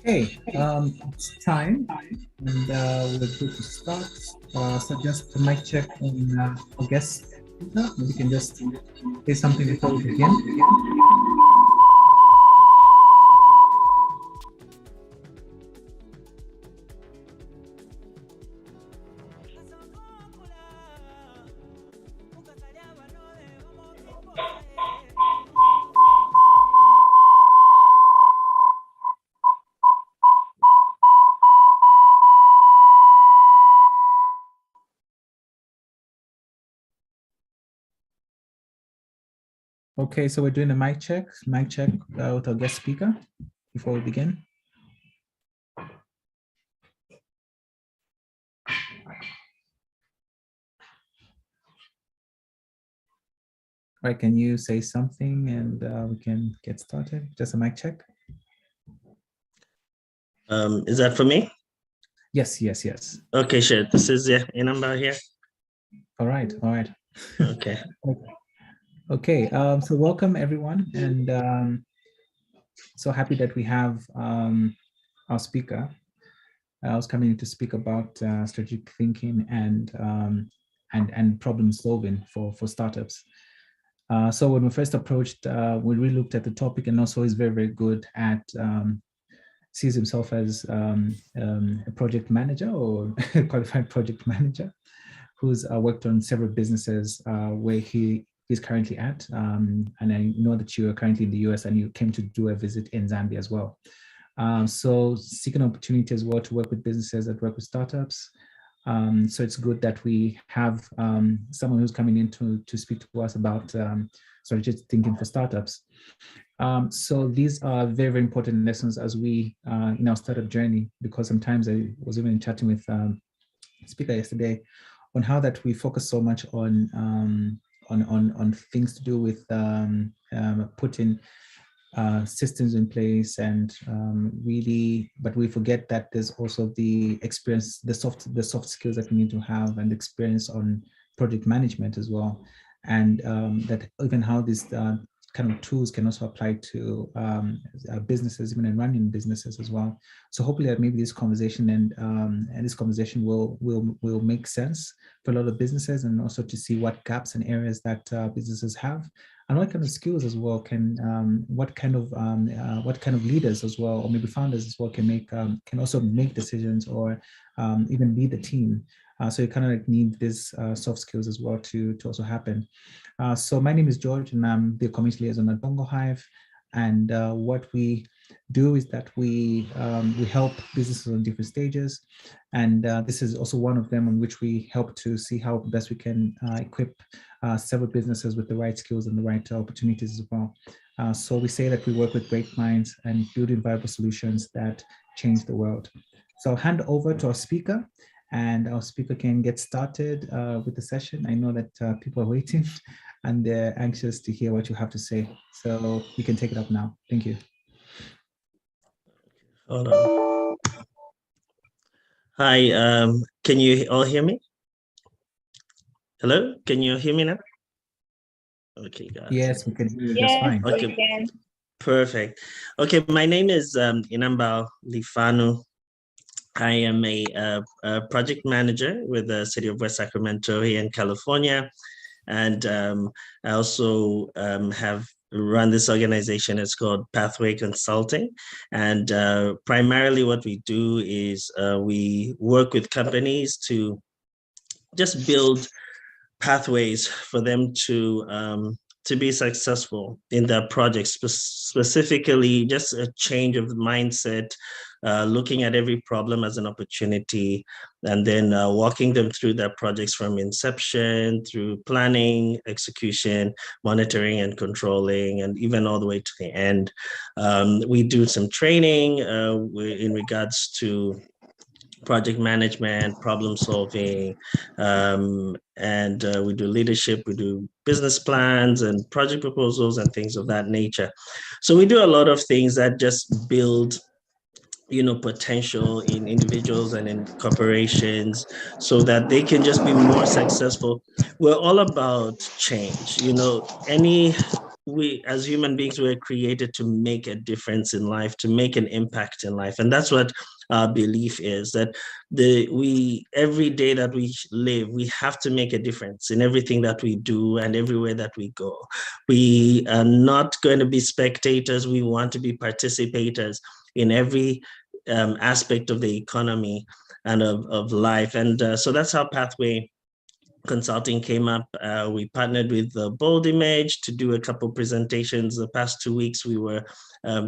Okay, it's time, and we're good to start. So just a mic check on our guest. Maybe we can just say something before we begin. Okay, so we're doing a mic check with our guest speaker before we begin. Right, can you say something and we can get started? Just a mic check. Is that for me? Yes. Okay, sure. This is your number here. All right. Okay. Okay, so welcome everyone, and so happy that we have our speaker. I was coming to speak about strategic thinking and problem solving for startups. So when we first approached, we really looked at the topic, and also he's very good at sees himself as a project manager or a qualified project manager who's worked on several businesses where he's currently at. And I know that you are currently in the US and you came to do a visit in Zambia as well. So seeking opportunity as well to work with businesses that work with startups. So it's good that we have someone who's coming in to speak to us about strategic thinking for startups. So these are very important lessons as we in our startup journey, because sometimes I was even chatting with speaker yesterday on how that we focus so much on things to do with putting systems in place and really, but we forget that there's also the experience, the soft skills that we need to have, and experience on project management as well, and that even how this kind of tools can also apply to businesses, even in running businesses as well. So hopefully that maybe this conversation and this conversation will make sense for a lot of businesses, and also to see what gaps and areas that businesses have, and what kind of skills as well can, what kind of leaders as well, or maybe founders as well, can also make decisions, or even lead the team. So you kind of like need these soft skills as well to also happen. So my name is George, and I'm the community liaison at Bongo Hive. And what we do is that we help businesses on different stages, and this is also one of them on which we help to see how best we can equip several businesses with the right skills and the right opportunities as well. So we say that we work with great minds and building viable solutions that change the world. So I'll hand over to our speaker, and our speaker can get started with the session. I know that people are waiting and they're anxious to hear what you have to say. So you can take it up now. Thank you. Hold on. Hi, can you all hear me? Hello, can you hear me now? Okay, guys. Yes, we can hear you just fine. Okay, we can. Perfect. Okay, my name is Inambal Lifanu. I am a project manager with the City of West Sacramento here in California. And I also have run this organization. It's called Pathway Consulting. And primarily what we do is we work with companies to just build pathways for them to be successful in their projects, specifically just a change of mindset, looking at every problem as an opportunity, and then walking them through their projects from inception through planning, execution, monitoring and controlling, and even all the way to the end. We do some training in regards to project management, problem solving, and we do leadership, we do business plans and project proposals and things of that nature. So we do a lot of things that just build potential in individuals and in corporations so that they can just be more successful. We're all about change. We as human beings were created to make a difference in life, to make an impact in life. And that's what our belief is, that every day that we live, we have to make a difference in everything that we do and everywhere that we go. We are not going to be spectators. We want to be participators in every aspect of the economy and of life. And so that's how Pathway Consulting came up. We partnered with Bold Image to do a couple presentations. The past 2 weeks, we were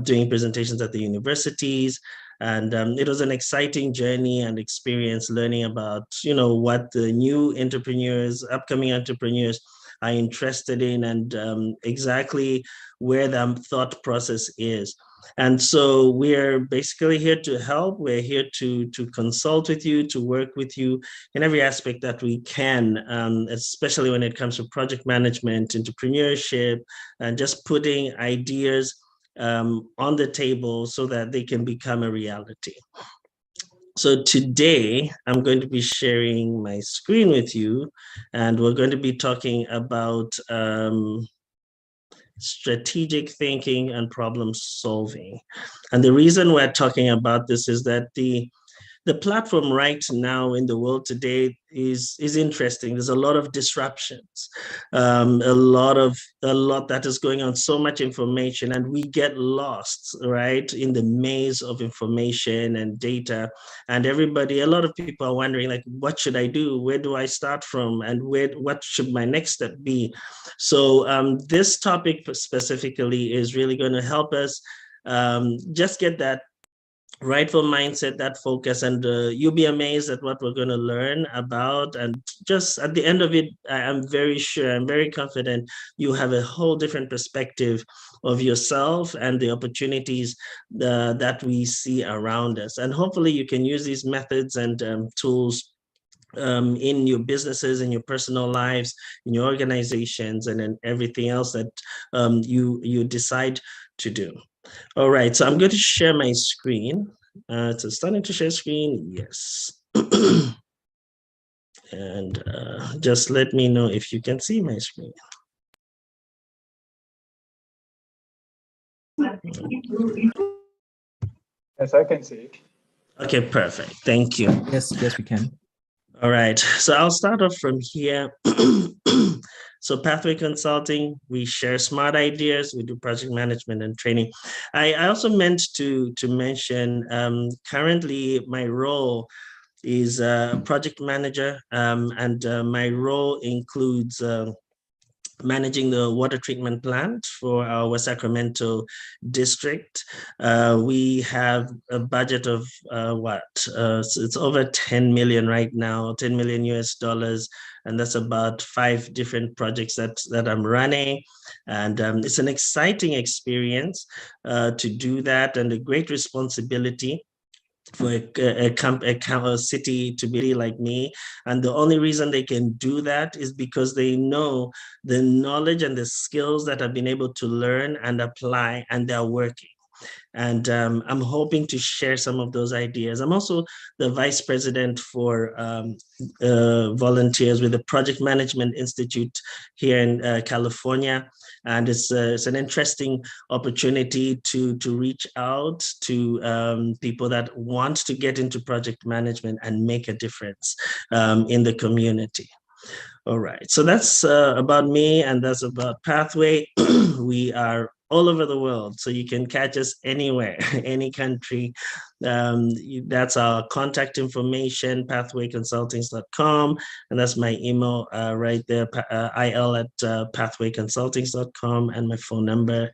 doing presentations at the universities. And it was an exciting journey and experience learning about, what the new entrepreneurs, upcoming entrepreneurs are interested in, and exactly where the thought process is. And so we're basically here to help. We're here to consult with you, to work with you in every aspect that we can, especially when it comes to project management, entrepreneurship, and just putting ideas on the table so that they can become a reality. So today, I'm going to be sharing my screen with you, and we're going to be talking about strategic thinking and problem solving. And the reason we're talking about this is that the platform right now in the world today is interesting. There's a lot of disruptions, a lot that is going on, so much information, and we get lost, right, in the maze of information and data. And a lot of people are wondering, like, what should I do? Where do I start from? And what should my next step be? So this topic specifically is really going to help us just get that rightful mindset, that focus, and you'll be amazed at what we're going to learn about. And just at the end of it, I'm very sure, I'm very confident you have a whole different perspective of yourself and the opportunities that we see around us. And hopefully you can use these methods and tools in your businesses, in your personal lives, in your organizations, and in everything else that you decide to do. All right, so I'm going to share my screen. So starting to share screen, yes. And just let me know if you can see my screen. Yes, I can see it. Okay, perfect. Thank you. Yes, we can. All right, so I'll start off from here. So Pathway Consulting, we share smart ideas, we do project management and training. I also meant to mention, currently my role is a project manager, and my role includes managing the water treatment plant for our West Sacramento district. We have a budget of so it's over 10 million right now, 10 million US dollars. And that's about 5 different projects that I'm running. And it's an exciting experience to do that, and a great responsibility for a city to be like me. And the only reason they can do that is because they know the knowledge and the skills that I've been able to learn and apply, and they're working. And I'm hoping to share some of those ideas. I'm also the vice president for volunteers with the Project Management Institute here in California. And it's an interesting opportunity to reach out to people that want to get into project management and make a difference in the community. All right, so that's about me, and that's about Pathway. We are all over the world, so you can catch us anywhere, any country. That's our contact information, pathwayconsultings.com, and that's my email right there, il@pathwayconsultings.com, and my phone number.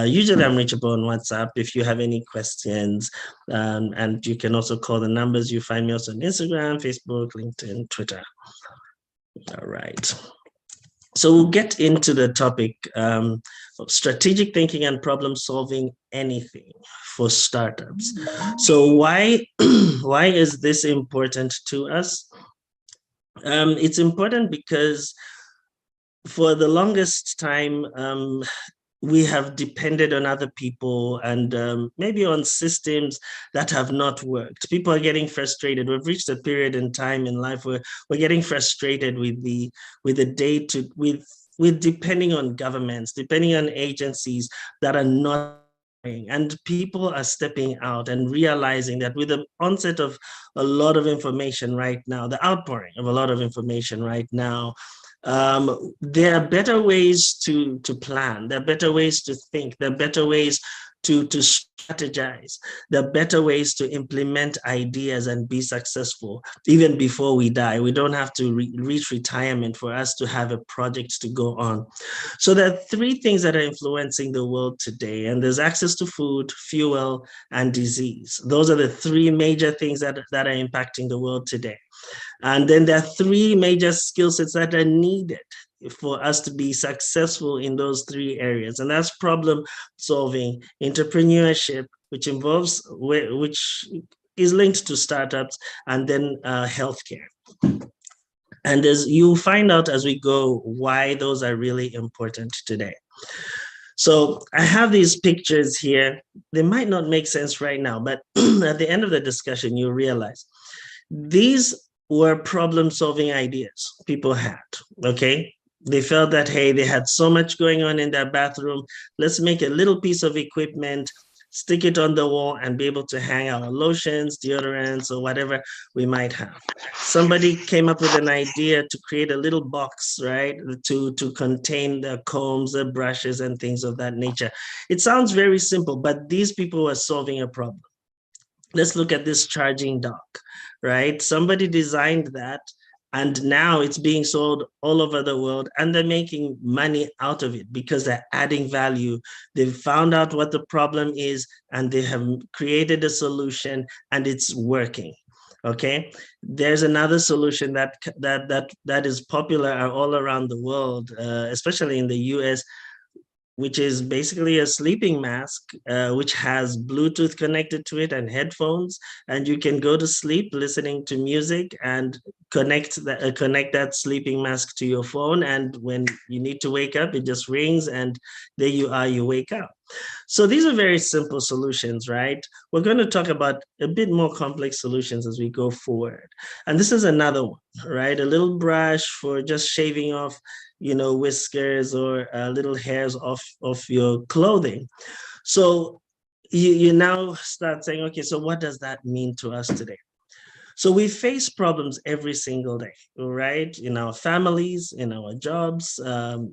Usually I'm reachable on WhatsApp if you have any questions, and you can also call the numbers. You find me also on Instagram, Facebook, LinkedIn, Twitter. All right. So we'll get into the topic of strategic thinking and problem solving, anything for startups. So why is this important to us? It's important because for the longest time, we have depended on other people and maybe on systems that have not worked. People are getting frustrated. We've reached a period in time in life where we're getting frustrated with depending on governments, depending on agencies that are not. And people are stepping out and realizing that with the onset of a lot of information right now, the outpouring of a lot of information right now, there are better ways to plan. There are better ways to think. There are better ways to strategize. There are better ways to implement ideas and be successful even before we die. We don't have to reach retirement for us to have a project to go on. So there are 3 things that are influencing the world today, and there's access to food, fuel, and disease. Those are the 3 major things that are impacting the world today. And then there are 3 major skill sets that are needed for us to be successful in those 3 areas. And that's problem solving, entrepreneurship, which is linked to startups, and then healthcare. And you'll find out as we go why those are really important today. So I have these pictures here. They might not make sense right now, but at the end of the discussion, you'll realize these were problem-solving ideas people had, okay? They felt that, hey, they had so much going on in their bathroom. Let's make a little piece of equipment, stick it on the wall, and be able to hang our lotions, deodorants, or whatever we might have. Somebody came up with an idea to create a little box, right, to contain the combs, the brushes, and things of that nature. It sounds very simple, but these people were solving a problem. Let's look at this charging dock, right? Somebody designed that, and now it's being sold all over the world, and they're making money out of it because they're adding value. They've found out what the problem is, and they have created a solution, and it's working. Okay, there's another solution that is popular all around the world, especially in the US, which is basically a sleeping mask, which has Bluetooth connected to it and headphones, and you can go to sleep listening to music and connect that sleeping mask to your phone, and when you need to wake up, it just rings, and there you are, you wake up. So these are very simple solutions, right? We're going to talk about a bit more complex solutions as we go forward. And this is another one, right? A little brush for just shaving off, whiskers or little hairs off your clothing. So you now start saying, okay, so what does that mean to us today? So we face problems every single day, right? In our families, in our jobs,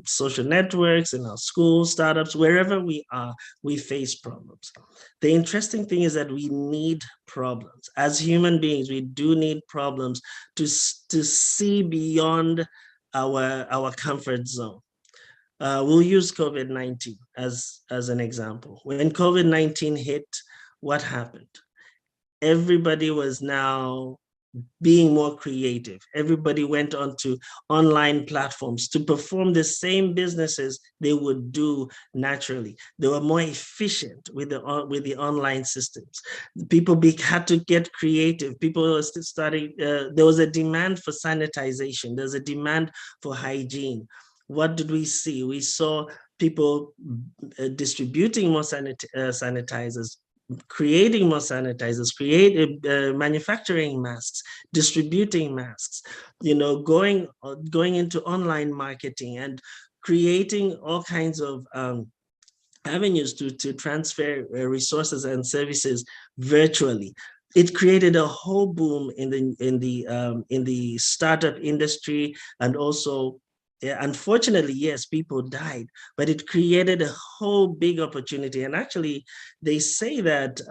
social networks, in our schools, startups, wherever we are, we face problems. The interesting thing is that we need problems. As human beings, we do need problems to see beyond our comfort zone. We'll use COVID-19 as an example. When COVID-19 hit, what happened? Everybody was now being more creative. Everybody went onto online platforms to perform the same businesses they would do naturally. They were more efficient with the online systems. People had to get creative. People were starting, there was a demand for sanitization. There's a demand for hygiene. What did we see? We saw people distributing more sanitizers, creating more sanitizers, manufacturing masks, distributing masks, going into online marketing and creating all kinds of avenues to transfer resources and services virtually. It created a whole boom in the startup industry, and also, unfortunately, yes, people died, but it created a whole big opportunity. And actually, they say that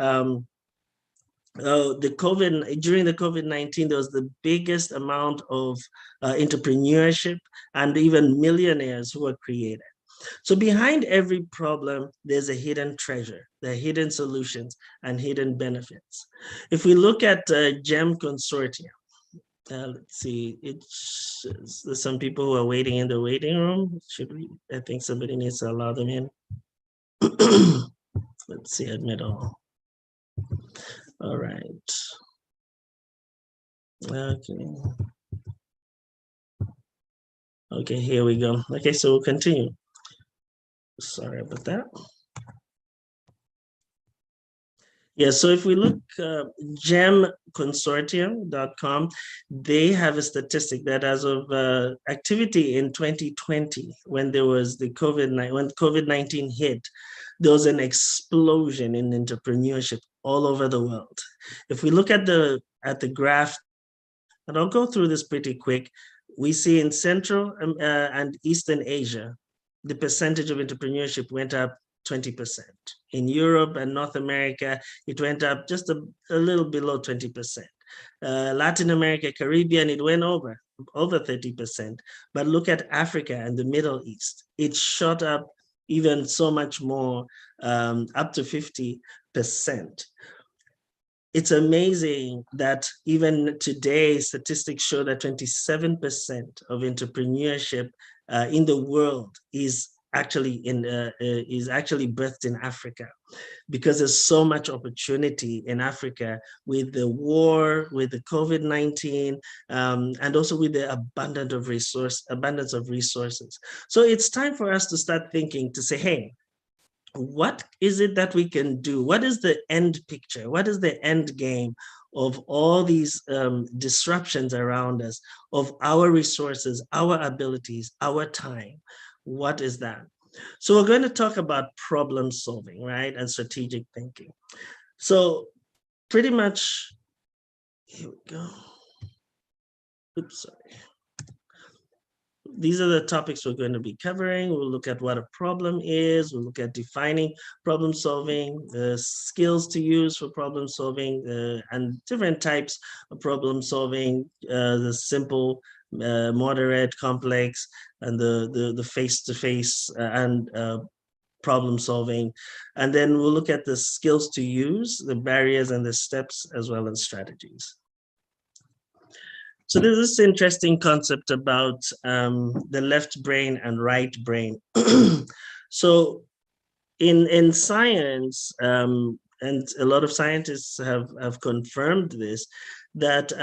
during the COVID-19, there was the biggest amount of entrepreneurship and even millionaires who were created. So behind every problem, there's a hidden treasure, there are hidden solutions and hidden benefits. If we look at GEM Consortium, let's see, there's some people who are waiting in the waiting room. I think somebody needs to allow them in. Let's see, admit all. All right. Okay. Okay, here we go. Okay, so we'll continue. Sorry about that. Yeah, so if we look gemconsortium.com, they have a statistic that as of activity in 2020, when there was the COVID-19 hit, there was an explosion in entrepreneurship all over the world. If we look at the graph, and I'll go through this pretty quick, we see in Central and Eastern Asia, the percentage of entrepreneurship went up 20%. In Europe and North America, it went up just a little below 20%. Latin America, Caribbean, it went over 30%. But look at Africa and the Middle East. It shot up even so much more, up to 50%. It's amazing that even today, statistics show that 27% of entrepreneurship in the world is actually birthed in Africa, because there's so much opportunity in Africa with the war, with the COVID-19, and also with the abundance of resources. So it's time for us to start thinking, to say, hey, what is it that we can do? What is the end picture? What is the end game of all these disruptions around us, of our resources, our abilities, our time? What is that? So we're going to talk about problem solving, right? And strategic thinking. So pretty much, here we go. Oops, sorry. These are the topics we're going to be covering. We'll look at what a problem is. We'll look at defining problem solving, the skills to use for problem solving, and different types of problem solving, the simple, moderate, complex, and the face-to-face and problem solving. And then we'll look at the skills to use, the barriers and the steps, as well as strategies. So there's this interesting concept about the left brain and right brain. So in science, and a lot of scientists have confirmed this, that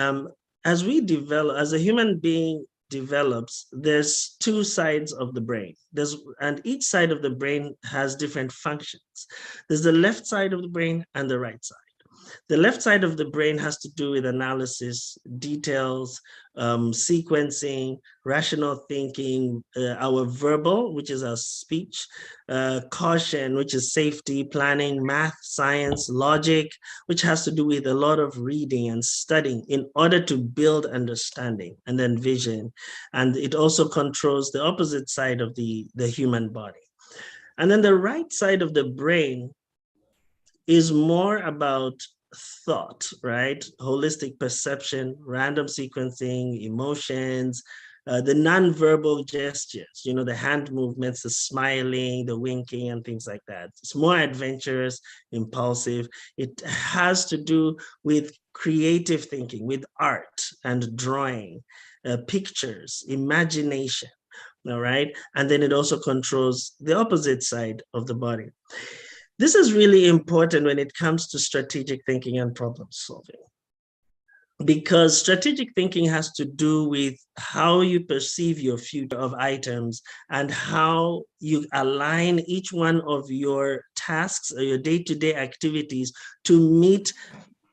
as a human being develops, there's two sides of the brain. And each side of the brain has different functions. There's the left side of the brain and the right side. The left side of the brain has to do with analysis, details, sequencing, rational thinking, our verbal, which is our speech, caution, which is safety, planning, math, science, logic, which has to do with a lot of reading and studying in order to build understanding, and then vision. And it also controls the opposite side of the human body. And then the right side of the brain is more about thought, right? Holistic perception, random sequencing, emotions, the nonverbal gestures, the hand movements, the smiling, the winking, and things like that. It's more adventurous, impulsive. It has to do with creative thinking, with art and drawing, pictures, imagination, all right? And then it also controls the opposite side of the body. This is really important when it comes to strategic thinking and problem solving, because strategic thinking has to do with how you perceive your future of items and how you align each one of your tasks or your day-to-day activities to meet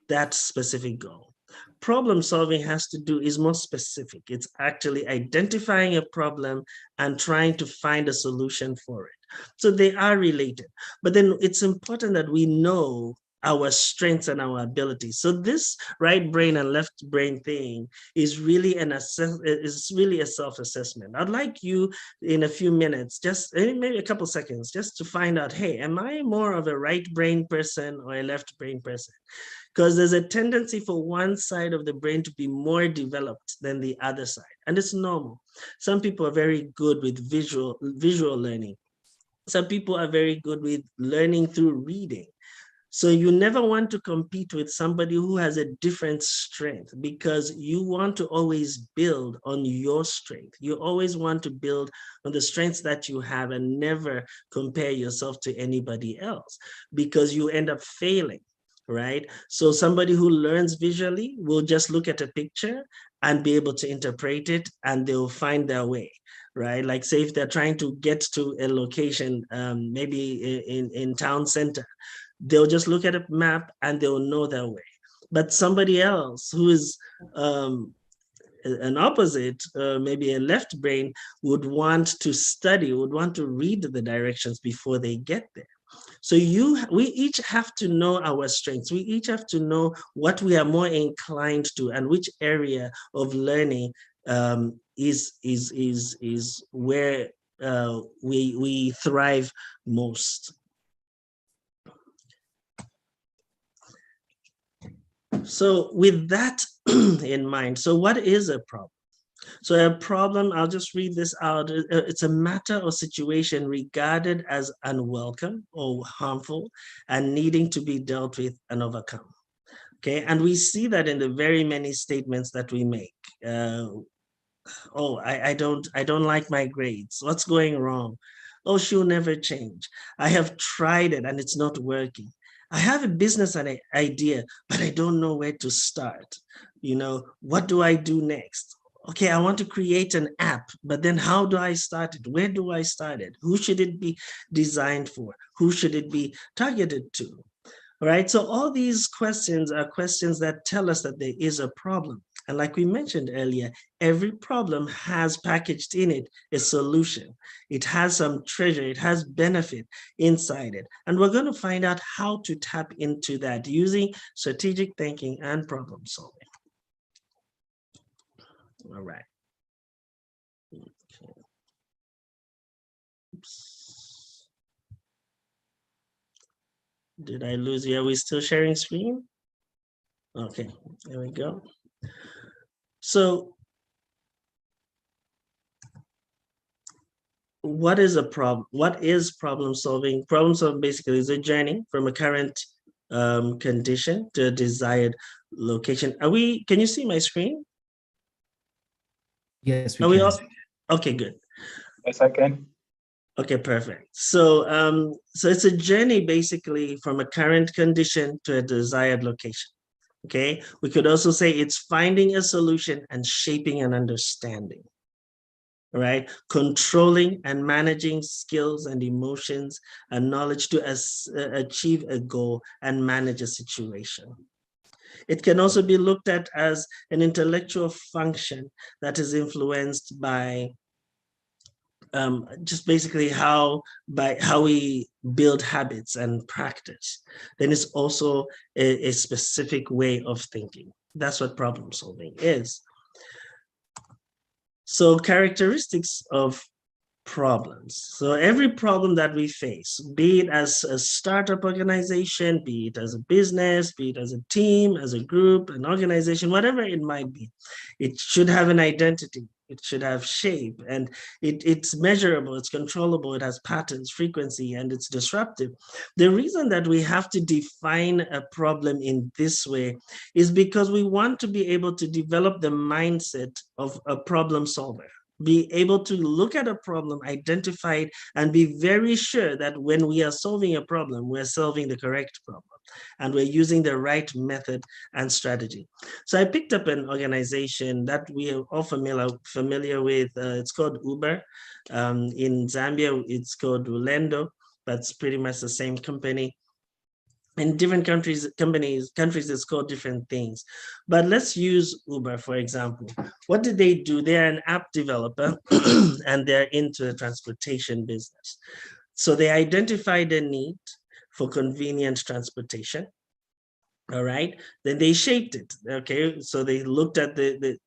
that specific goal. Problem solving is more specific. It's actually identifying a problem and trying to find a solution for it. So they are related, but then it's important that we know our strengths and our abilities. So this right brain and left brain thing is really a self-assessment. I'd like you in a few minutes, just maybe a couple seconds, just to find out, hey, am I more of a right brain person or a left brain person? Because there's a tendency for one side of the brain to be more developed than the other side, and it's normal. Some people are very good with visual learning. Some people are very good with learning through reading. So you never want to compete with somebody who has a different strength, because you want to always build on your strength. You always want to build on the strengths that you have and never compare yourself to anybody else, because you end up failing, right? So somebody who learns visually will just look at a picture and be able to interpret it, and they'll find their way. Right? Like say if they're trying to get to a location, maybe in town center, they'll just look at a map and they'll know their way. But somebody else who is an opposite, maybe a left brain, would want to study, would want to read the directions before they get there. So we each have to know our strengths. We each have to know what we are more inclined to and which area of learning is where we thrive most. So with that in mind, so what is a problem? So a problem, I'll just read this out. It's a matter or situation regarded as unwelcome or harmful and needing to be dealt with and overcome. Okay, and we see that in the very many statements that we make. Oh, I don't like my grades. What's going wrong? Oh, she'll never change. I have tried it and it's not working. I have a business idea, but I don't know where to start. What do I do next? Okay, I want to create an app, but then how do I start it? Where do I start it? Who should it be designed for? Who should it be targeted to? All right, so all these questions are questions that tell us that there is a problem. And like we mentioned earlier, every problem has packaged in it a solution. It has some treasure, it has benefit inside it. And we're going to find out how to tap into that using strategic thinking and problem solving. All right. Okay. Oops. Did I lose you? Are we still sharing screen? Okay, there we go. So what is a problem? What is problem solving? Problem solving basically is a journey from a current condition to a desired location. Can you see my screen? Yes, we can. Okay, good. Yes, I can. Okay, perfect. So it's a journey basically from a current condition to a desired location. Okay, we could also say it's finding a solution and shaping an understanding. right? Controlling and managing skills and emotions and knowledge to achieve a goal and manage a situation. It can also be looked at as an intellectual function that is influenced by just basically how we build habits and practice. Then it's also a specific way of thinking. That's what problem solving is. So characteristics of problems. So every problem that we face, be it as a startup organization, be it as a business, be it as a team, as a group, an organization, whatever it might be, it should have an identity. It should have shape, and it's measurable, it's controllable, it has patterns, frequency, and it's disruptive. The reason that we have to define a problem in this way is because we want to be able to develop the mindset of a problem solver, be able to look at a problem, identify it, and be very sure that when we are solving a problem, we're solving the correct problem and we're using the right method and strategy. So I picked up an organization that we are all familiar with. It's called Uber. In Zambia, it's called Ulendo. That's pretty much the same company. In different countries, it's called different things. But let's use Uber, for example. What did they do? They're an app developer and they're into the transportation business. So they identified a need for convenient transportation. All right. Then they shaped it. Okay. So they looked at the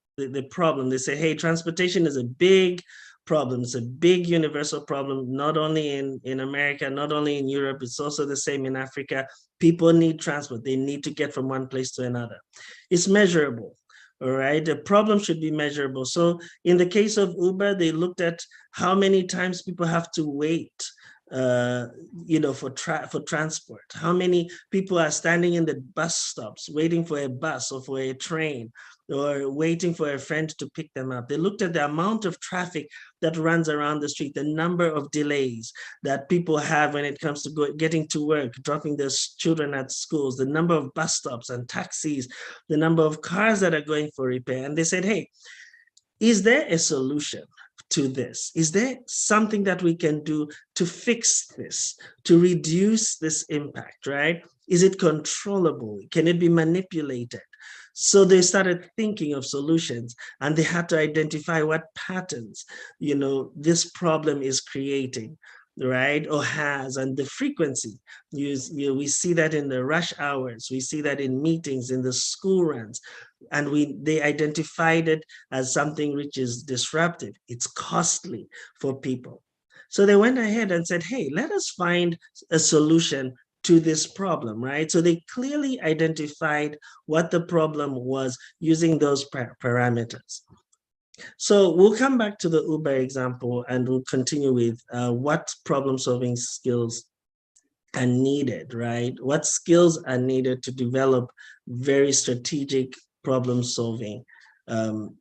problem. They said, hey, transportation is a big problem. It's a big universal problem, not only in America, not only in Europe, it's also the same in Africa. People need transport. They need to get from one place to another. It's measurable. All right. The problem should be measurable. So in the case of Uber, they looked at how many times people have to wait for transport. How many people are standing in the bus stops waiting for a bus or for a train or waiting for a friend to pick them up. They looked at the amount of traffic that runs around the street, the number of delays that people have when it comes to getting to work, dropping their children at schools, the number of bus stops and taxis, the number of cars that are going for repair. And they said, hey, is there a solution to this? Is there something that we can do to fix this, to reduce this impact, right? Is it controllable? Can it be manipulated? So they started thinking of solutions and they had to identify what patterns, this problem is creating, right? Or has, and the frequency. We see that in the rush hours, we see that in meetings, in the school runs, and they identified it as something which is disruptive. It's costly for people. So they went ahead and said, hey, let us find a solution to this problem, right? So they clearly identified what the problem was using those parameters. So we'll come back to the Uber example and we'll continue with what problem-solving skills are needed, right? What skills are needed to develop very strategic problem-solving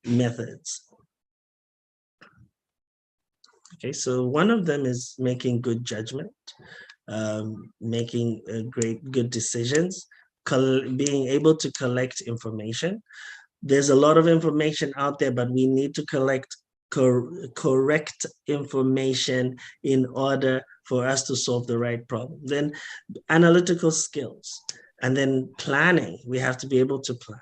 methods. Okay, so one of them is making good judgment, making good decisions, being able to collect information. There's a lot of information out there, but we need to collect correct information in order for us to solve the right problem. Then analytical skills, and then planning. We have to be able to plan,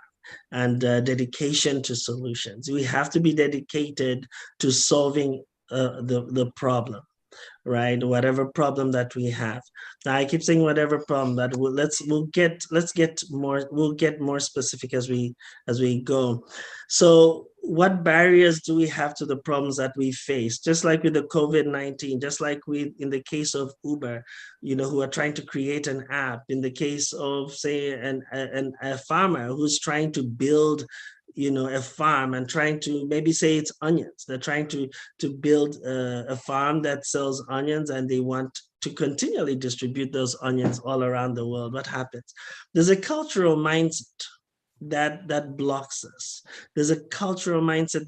and dedication to solutions. We have to be dedicated to solving the problem, right? Whatever problem that we have. Now I keep saying whatever problem that we'll get more specific as we go. So what barriers do we have to the problems that we face? Just like with the COVID-19, just like in the case of Uber, who are trying to create an app, in the case of, say, a farmer who's trying to build a farm and trying to, maybe say it's onions. They're trying to build a farm that sells onions and they want to continually distribute those onions all around the world. What happens? There's a cultural mindset that blocks us. There's a cultural mindset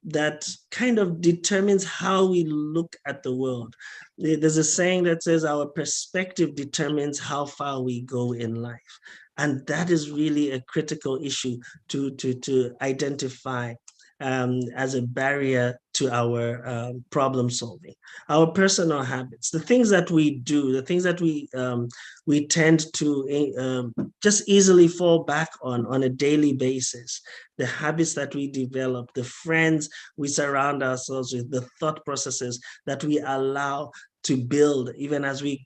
that kind of determines how we look at the world. There's a saying that says our perspective determines how far we go in life. And that is really a critical issue to identify. as a barrier to our problem solving. Our personal habits, the things that we do, the things that we tend to just easily fall back on a daily basis, the habits that we develop, the friends we surround ourselves with, the thought processes that we allow to build even as we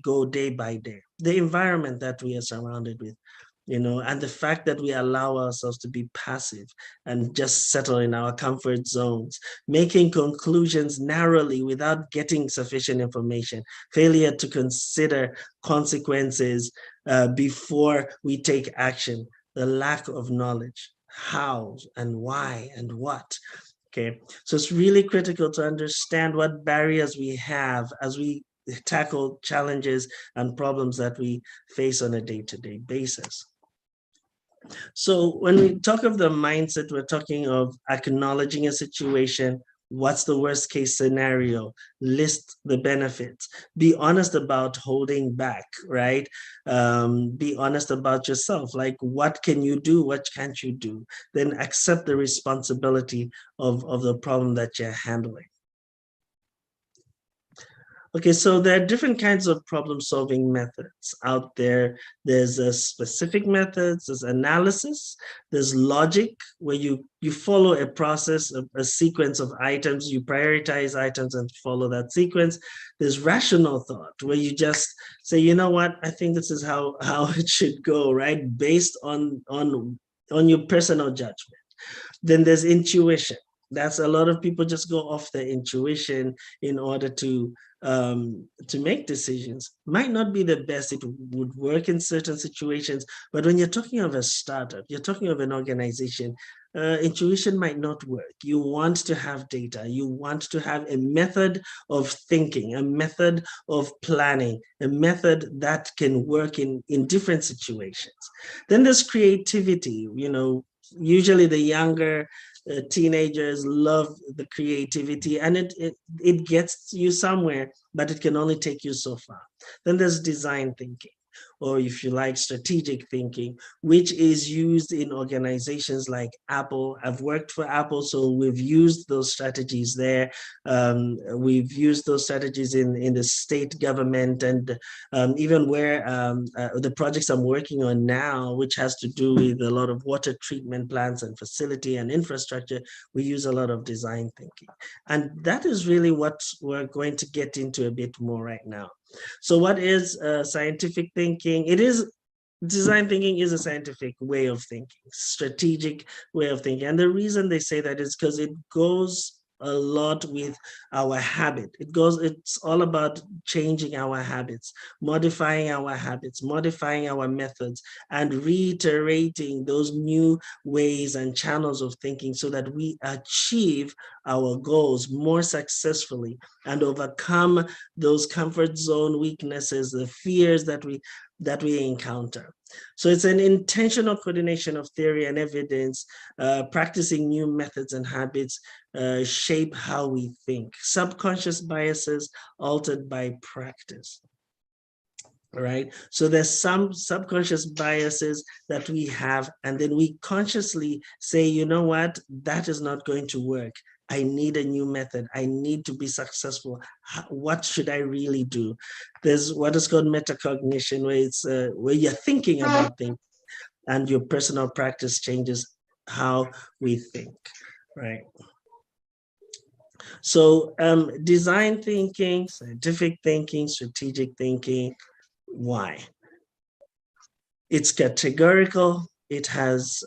go day by day, the environment that we are surrounded with, and the fact that we allow ourselves to be passive and just settle in our comfort zones, making conclusions narrowly without getting sufficient information, failure to consider consequences before we take action, the lack of knowledge, how and why and what. Okay, so it's really critical to understand what barriers we have as we tackle challenges and problems that we face on a day-to-day basis. So when we talk of the mindset, we're talking of acknowledging a situation. What's the worst case scenario? List the benefits. Be honest about holding back, right? Be honest about yourself. Like, what can you do? What can't you do? Then accept the responsibility of the problem that you're handling. Okay, so there are different kinds of problem-solving methods out there. There's specific methods, there's analysis, there's logic, where you follow a process, a sequence of items, you prioritize items and follow that sequence. There's rational thought, where you just say, you know what, I think this is how it should go, right? Based on your personal judgment. Then there's intuition. That's a lot of people just go off their intuition in order to make decisions. Might not be the best. It would work in certain situations, but when you're talking of a startup, you're talking of an organization, intuition might not work. You want to have data. You want to have a method of thinking, a method of planning, a method that can work in different situations. Then there's creativity. Usually the younger teenagers love the creativity, and it gets you somewhere, but it can only take you so far. Then there's design thinking, or if you like, strategic thinking, which is used in organizations like Apple. I've worked for Apple, so we've used those strategies there. We've used those strategies in the state government, and even where the projects I'm working on now, which has to do with a lot of water treatment plants and facility and infrastructure, we use a lot of design thinking. And that is really what we're going to get into a bit more right now. So what is scientific thinking? Design thinking is a scientific way of thinking, strategic way of thinking. And the reason they say that is because it goes a lot with our habit. It's all about changing our habits, modifying our methods, and reiterating those new ways and channels of thinking so that we achieve our goals more successfully and overcome those comfort zone weaknesses, the fears that we encounter. So it's an intentional coordination of theory and evidence, practicing new methods and habits, shape how we think. Subconscious biases altered by practice. Right? So there's some subconscious biases that we have, and then we consciously say, you know what, that is not going to work. I need a new method. I need to be successful. What should I really do? There's what is called metacognition, where it's where you're thinking about things, and your personal practice changes how we think, right? So design thinking, scientific thinking, strategic thinking. Why? It's categorical. It has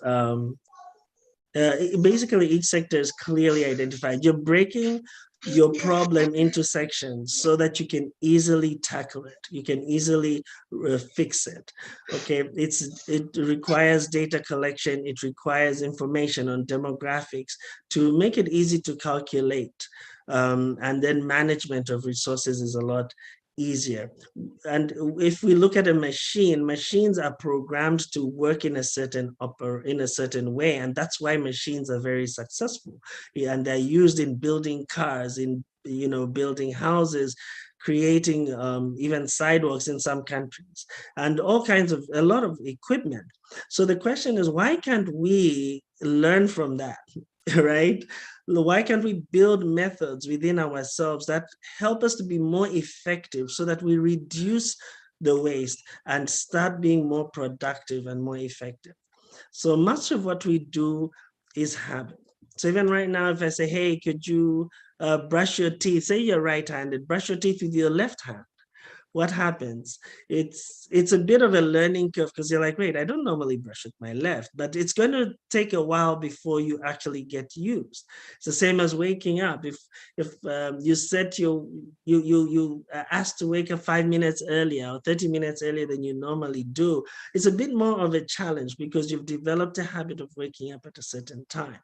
basically each sector is clearly identified. You're breaking your problem into sections so that you can easily tackle it. You can easily fix it. Okay, it requires data collection. It requires information on demographics to make it easy to calculate. And then management of resources is a lot easier. And if we look at a machine, machines are programmed to work in a certain way, and that's why machines are very successful. And they're used in building cars, in building houses, creating even sidewalks in some countries, and a lot of equipment. So the question is, why can't we learn from that? right? Why can't we build methods within ourselves that help us to be more effective so that we reduce the waste and start being more productive and more effective? So much of what we do is habit. So even right now, if I say, hey, could you brush your teeth, say you're right-handed, brush your teeth with your left hand, what happens? It's a bit of a learning curve because you're like, wait, I don't normally brush with my left, but it's going to take a while before you actually get used. It's the same as waking up. If you set you asked to wake up 5 minutes earlier or 30 minutes earlier than you normally do, it's a bit more of a challenge because you've developed a habit of waking up at a certain time.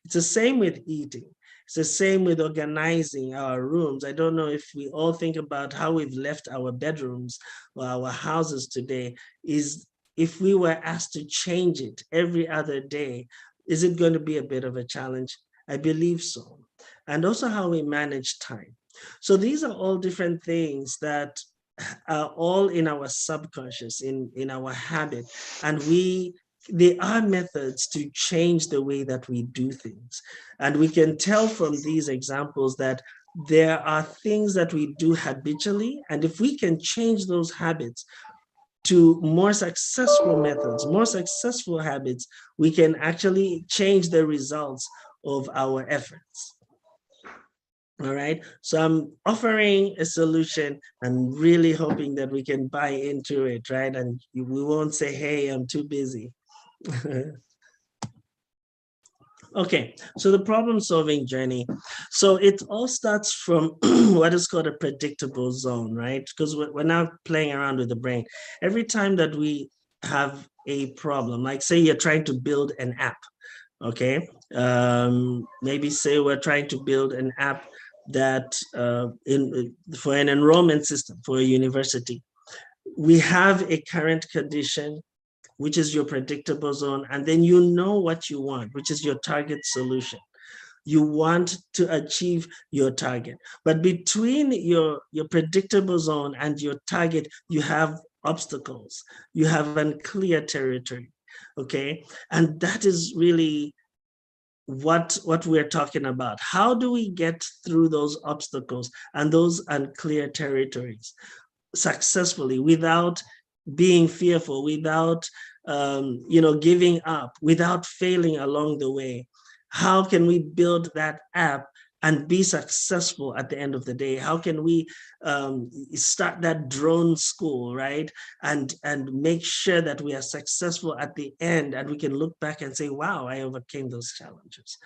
It's the same with eating. It's the same with organizing our rooms. I don't know if we all think about how we've left our bedrooms or our houses today. Is if we were asked to change it every other day, is it going to be a bit of a challenge? I believe so. And also how we manage time. So these are all different things that are all in our subconscious, in our habit. And there are methods to change the way that we do things. And we can tell from these examples that there are things that we do habitually. And if we can change those habits to more successful methods, more successful habits, we can actually change the results of our efforts. All right, so I'm offering a solution and really hoping that we can buy into it, right? And we won't say, hey, I'm too busy. Okay, so the problem-solving journey. So it all starts from what is called a predictable zone, right? Because we're now playing around with the brain. Every time that we have a problem, like say you're trying to build an app, okay? Maybe say we're trying to build an app that for an enrollment system for a university. We have a current condition, which is your predictable zone, and then you know what you want, which is your target solution. You want to achieve your target. But between your predictable zone and your target, you have obstacles, you have unclear territory, okay? And that is really what we're talking about. How do we get through those obstacles and those unclear territories successfully without being fearful, without giving up, without failing along the way? How can we build that app and be successful at the end of the day? How can we start that drone school, right? And make sure that we are successful at the end and we can look back and say, wow, I overcame those challenges.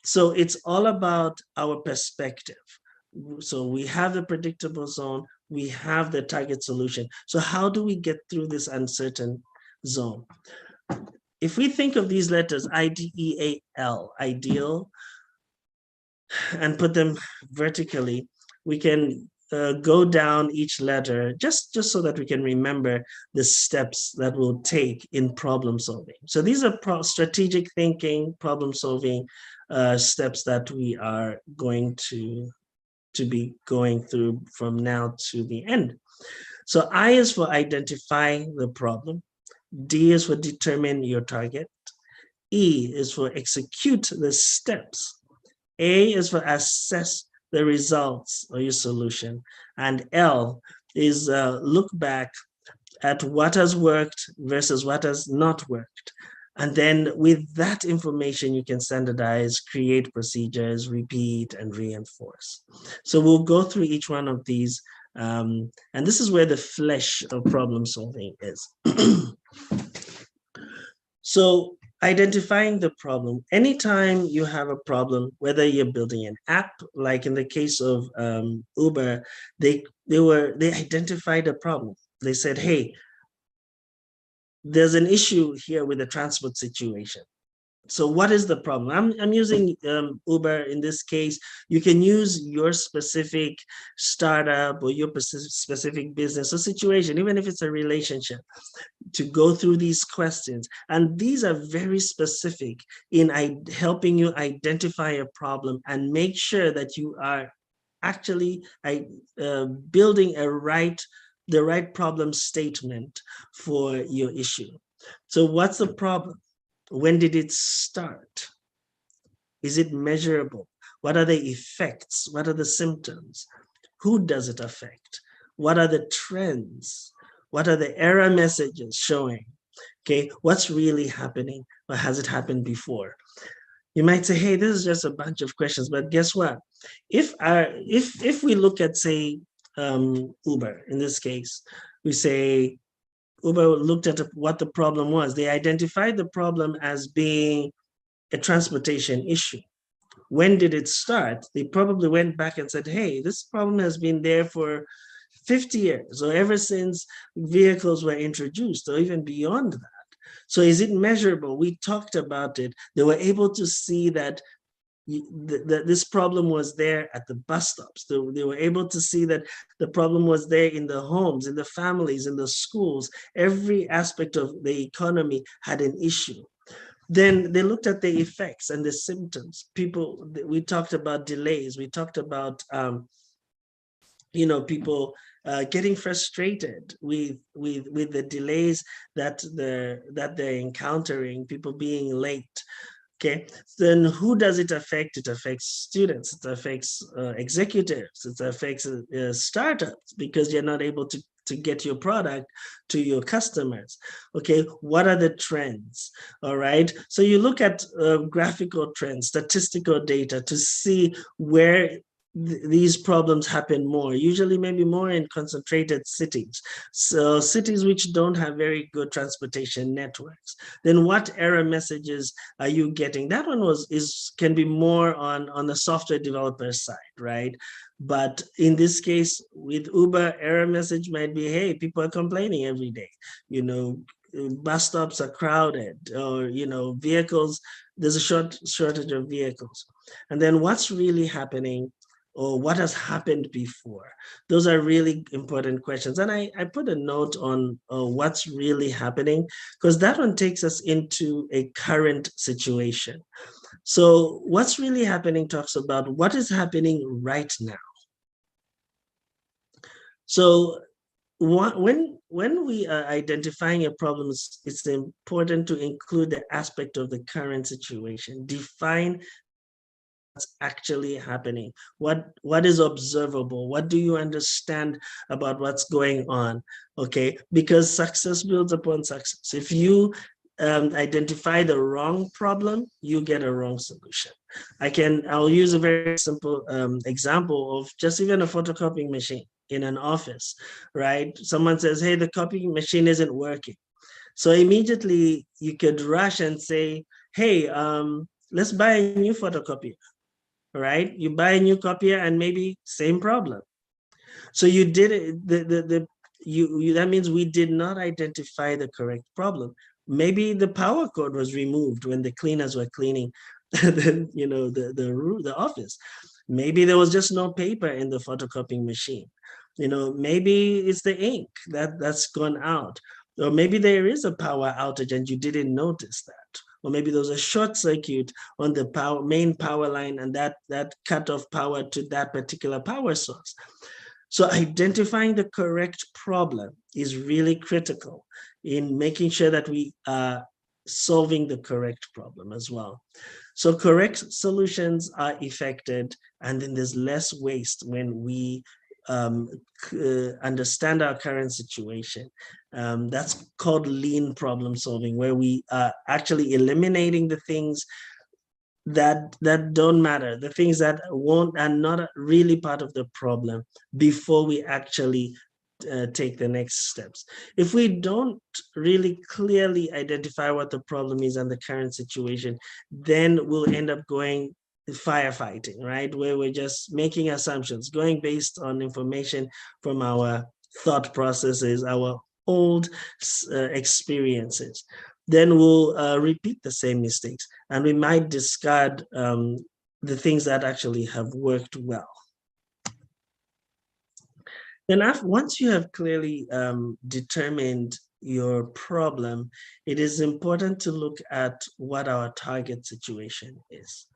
So it's all about our perspective. So we have the predictable zone, we have the target solution. So how do we get through this uncertain zone? If we think of these letters, IDEAL, ideal, and put them vertically, we can go down each letter just so that we can remember the steps that we'll take in problem solving. So these are strategic thinking, problem solving steps that we are going to be going through from now to the end. So I is for identify the problem. D is for determine your target. E is for execute the steps. A is for assess the results of your solution. And L is look back at what has worked versus what has not worked. And then with that information, you can standardize, create procedures, repeat, and reinforce. So we'll go through each one of these. And this is where the flesh of problem solving is. So identifying the problem. Anytime you have a problem, whether you're building an app, like in the case of Uber, they identified a problem. They said, hey, there's an issue here with the transport situation. So what is the problem? I'm using Uber in this case. You can use your specific startup or your specific business or situation, even if it's a relationship, to go through these questions. And these are very specific in helping you identify a problem and make sure that you are actually building the right problem statement for your issue. So what's the problem? When did it start? Is it measurable? What are the effects? What are the symptoms? Who does it affect? What are the trends? What are the error messages showing? Okay, what's really happening, or has it happened before? You might say, hey, this is just a bunch of questions, but guess what? If we look at, say, Uber in this case, we say Uber looked at what the problem was. They identified the problem as being a transportation issue. When did it start? They probably went back and said, hey, this problem has been there for 50 years, or ever since vehicles were introduced, or even beyond that. So is it measurable? We talked about it. They were able to see that this problem was there at the bus stops. They were able to see that the problem was there in the homes, in the families, in the schools. Every aspect of the economy had an issue. Then they looked at the effects and the symptoms. We talked about delays. We talked about, people getting frustrated with the delays that they're encountering, people being late. Okay, then who does it affect? It affects students, it affects executives, it affects startups, because you're not able to get your product to your customers. Okay, what are the trends? All right, so you look at graphical trends, statistical data to see where these problems happen more, usually maybe more in concentrated cities. So cities which don't have very good transportation networks. Then what error messages are you getting? That one can be more on the software developer side, right? But in this case, with Uber, error message might be, hey, people are complaining every day. Bus stops are crowded, or vehicles, there's a shortage of vehicles. And then what's really happening, or what has happened before? Those are really important questions. And I put a note on what's really happening, because that one takes us into a current situation. So what's really happening talks about what is happening right now. So when we are identifying a problem, it's important to include the aspect of the current situation. Define what's actually happening, what is observable, what do you understand about what's going on. Okay, because success builds upon success. If you identify the wrong problem, you get a wrong solution. I'll use a very simple example of just even a photocopying machine in an office, right? Someone says, hey, the copying machine isn't working. So immediately you could rush and say, hey, let's buy a new photocopier. Right? You buy a new copier and maybe same problem. So you did it, that means we did not identify the correct problem. Maybe the power cord was removed when the cleaners were cleaning the office. Maybe there was just no paper in the photocopying machine. Maybe it's the ink that's gone out. Or maybe there is a power outage and you didn't notice that. Or maybe there was a short circuit on the main power line, and that cut off power to that particular power source. So identifying the correct problem is really critical in making sure that we are solving the correct problem as well. So correct solutions are effected, and then there's less waste when we understand our current situation. That's called lean problem solving, where we are actually eliminating the things that don't matter, the things that are not really part of the problem, before we actually take the next steps. If we don't really clearly identify what the problem is and the current situation, then we'll end up going firefighting, right? Where we're just making assumptions, going based on information from our thought processes, our old experiences. Then we'll repeat the same mistakes, and we might discard the things that actually have worked well. Then once you have clearly determined your problem, it is important to look at what our target situation is.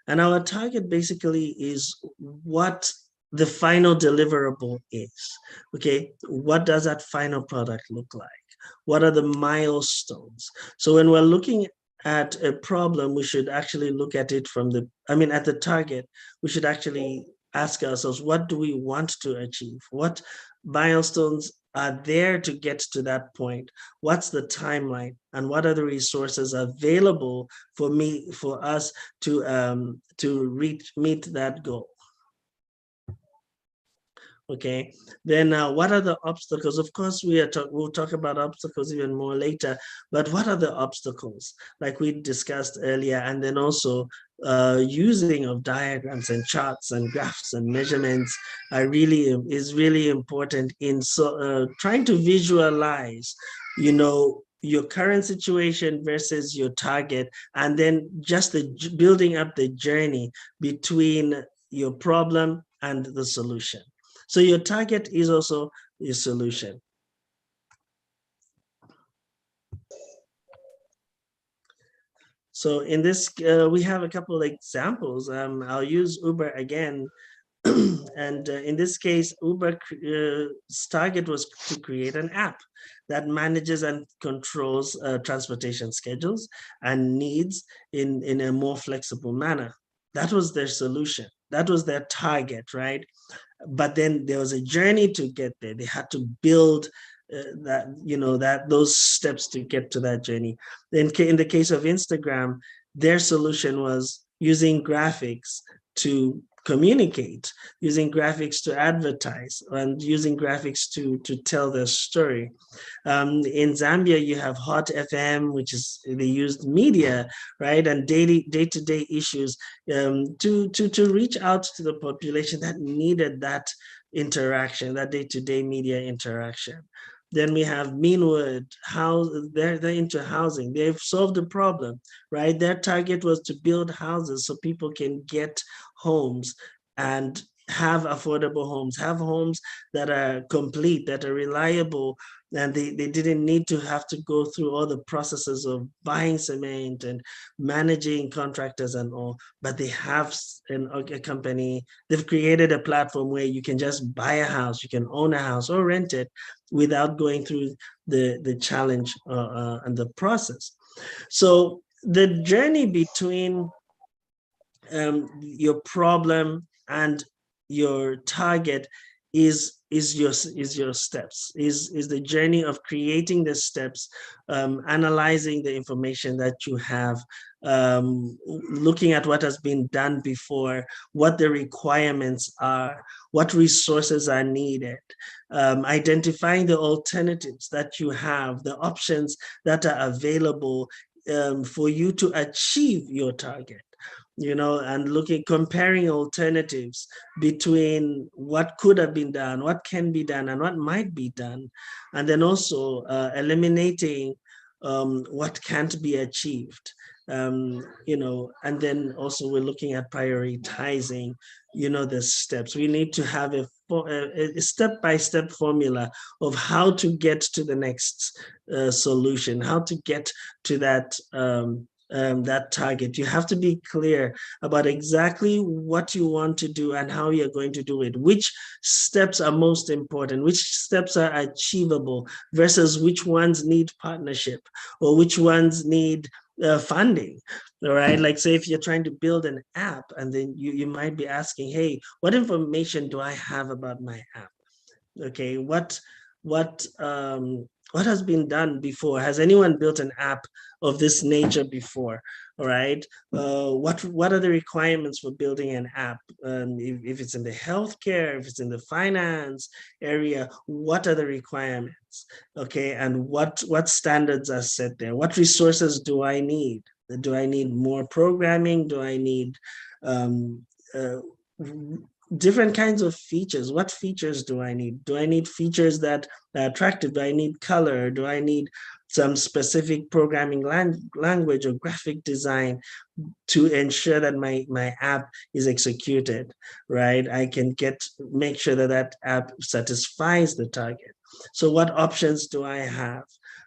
And our target basically is what the final deliverable is. Okay, what does that final product look like? What are the milestones? So when we're looking at a problem, we should actually look at it from at the target, we should actually ask ourselves, what do we want to achieve? What milestones are there to get to that point? What's the timeline? And what are the resources available for us to meet that goal? Okay, then what are the obstacles? Of course, we'll talk about obstacles even more later, but what are the obstacles like we discussed earlier? And then also using of diagrams and charts and graphs and measurements is really important in trying to visualize, your current situation versus your target, and then just building up the journey between your problem and the solution. So your target is also your solution. So in this, we have a couple of examples. I'll use Uber again. And in this case, Uber's target was to create an app that manages and controls transportation schedules and needs in a more flexible manner. That was their solution. That was their target, right? But then there was a journey to get there. They had to build those steps to get to that journey. Then in the case of Instagram, their solution was using graphics to communicate, using graphics to advertise, and using graphics to tell their story. In Zambia, you have Hot FM, which is they used media, right, and day-to-day issues to reach out to the population that needed that interaction, that day-to-day media interaction. Then we have Meanwood, they're into housing. They've solved the problem, right? Their target was to build houses so people can get homes and have affordable homes, have homes that are complete, that are reliable, and they didn't need to have to go through all the processes of buying cement and managing contractors and all, but they have a company, they've created a platform where you can just buy a house, you can own a house or rent it without going through the challenge and the process. So the journey between your problem and your target is your steps, is the journey of creating the steps, analyzing the information that you have, looking at what has been done before, what the requirements are, what resources are needed, identifying the alternatives that you have, the options that are available for you to achieve your target. And comparing alternatives between what could have been done, what can be done, and what might be done. And then also eliminating what can't be achieved. And then also we're looking at prioritizing, the steps. We need to have a step-by-step formula of how to get to the next solution, how to get to that that target. You have to be clear about exactly what you want to do and how you're going to do it, which steps are most important, which steps are achievable versus which ones need partnership or which ones need funding. All right, like say if you're trying to build an app, and then you might be asking, hey, what information do I have about my app? Okay, what has been done before? Has anyone built an app of this nature before? All right. What are the requirements for building an app? If it's in the healthcare, if it's in the finance area, what are the requirements? Okay, and what standards are set there? What resources do I need? Do I need more programming? Do I need different kinds of features? What features do I need? Do I need features that are attractive? Do I need color? Do I need some specific programming language or graphic design to ensure that my app is executed, right? I can make sure that app satisfies the target. So what options do I have,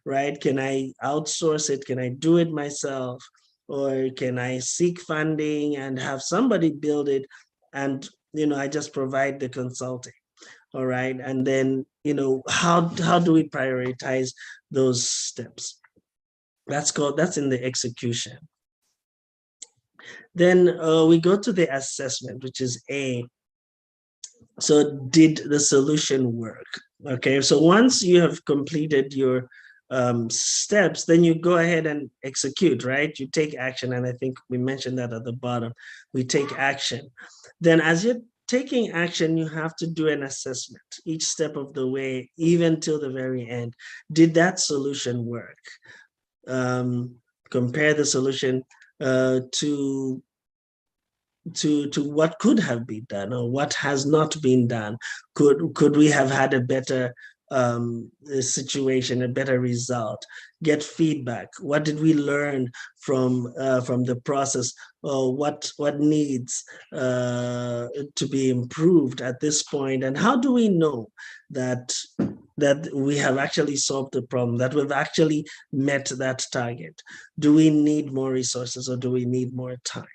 right? Can I outsource it? Can I do it myself? Or can I seek funding and have somebody build it, and I just provide the consulting? All right. And then, how do we prioritize those steps? That's in the execution. Then we go to the assessment, which is A. So did the solution work? Okay, so once you have completed your steps, then you go ahead and execute, right? You take action, and I think we mentioned that at the bottom. We take action. Then as you're taking action, you have to do an assessment each step of the way, even till the very end. Did that solution work? Compare the solution to what could have been done or what has not been done. Could we have had a better situation, a better result? Get feedback. What did we learn from the process? Or what needs to be improved at this point? And how do we know that we have actually solved the problem, that we've actually met that target? Do we need more resources or do we need more time?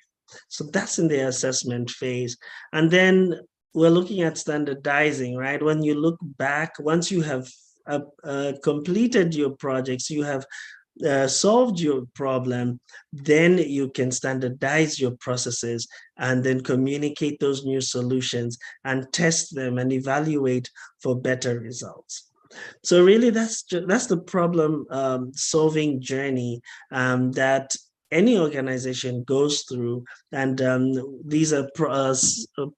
So that's in the assessment phase. And then we're looking at standardizing, right? When you look back, once you have completed your projects, you have solved your problem, then you can standardize your processes and then communicate those new solutions and test them and evaluate for better results. So really, that's the problem solving journey that any organization goes through, and these are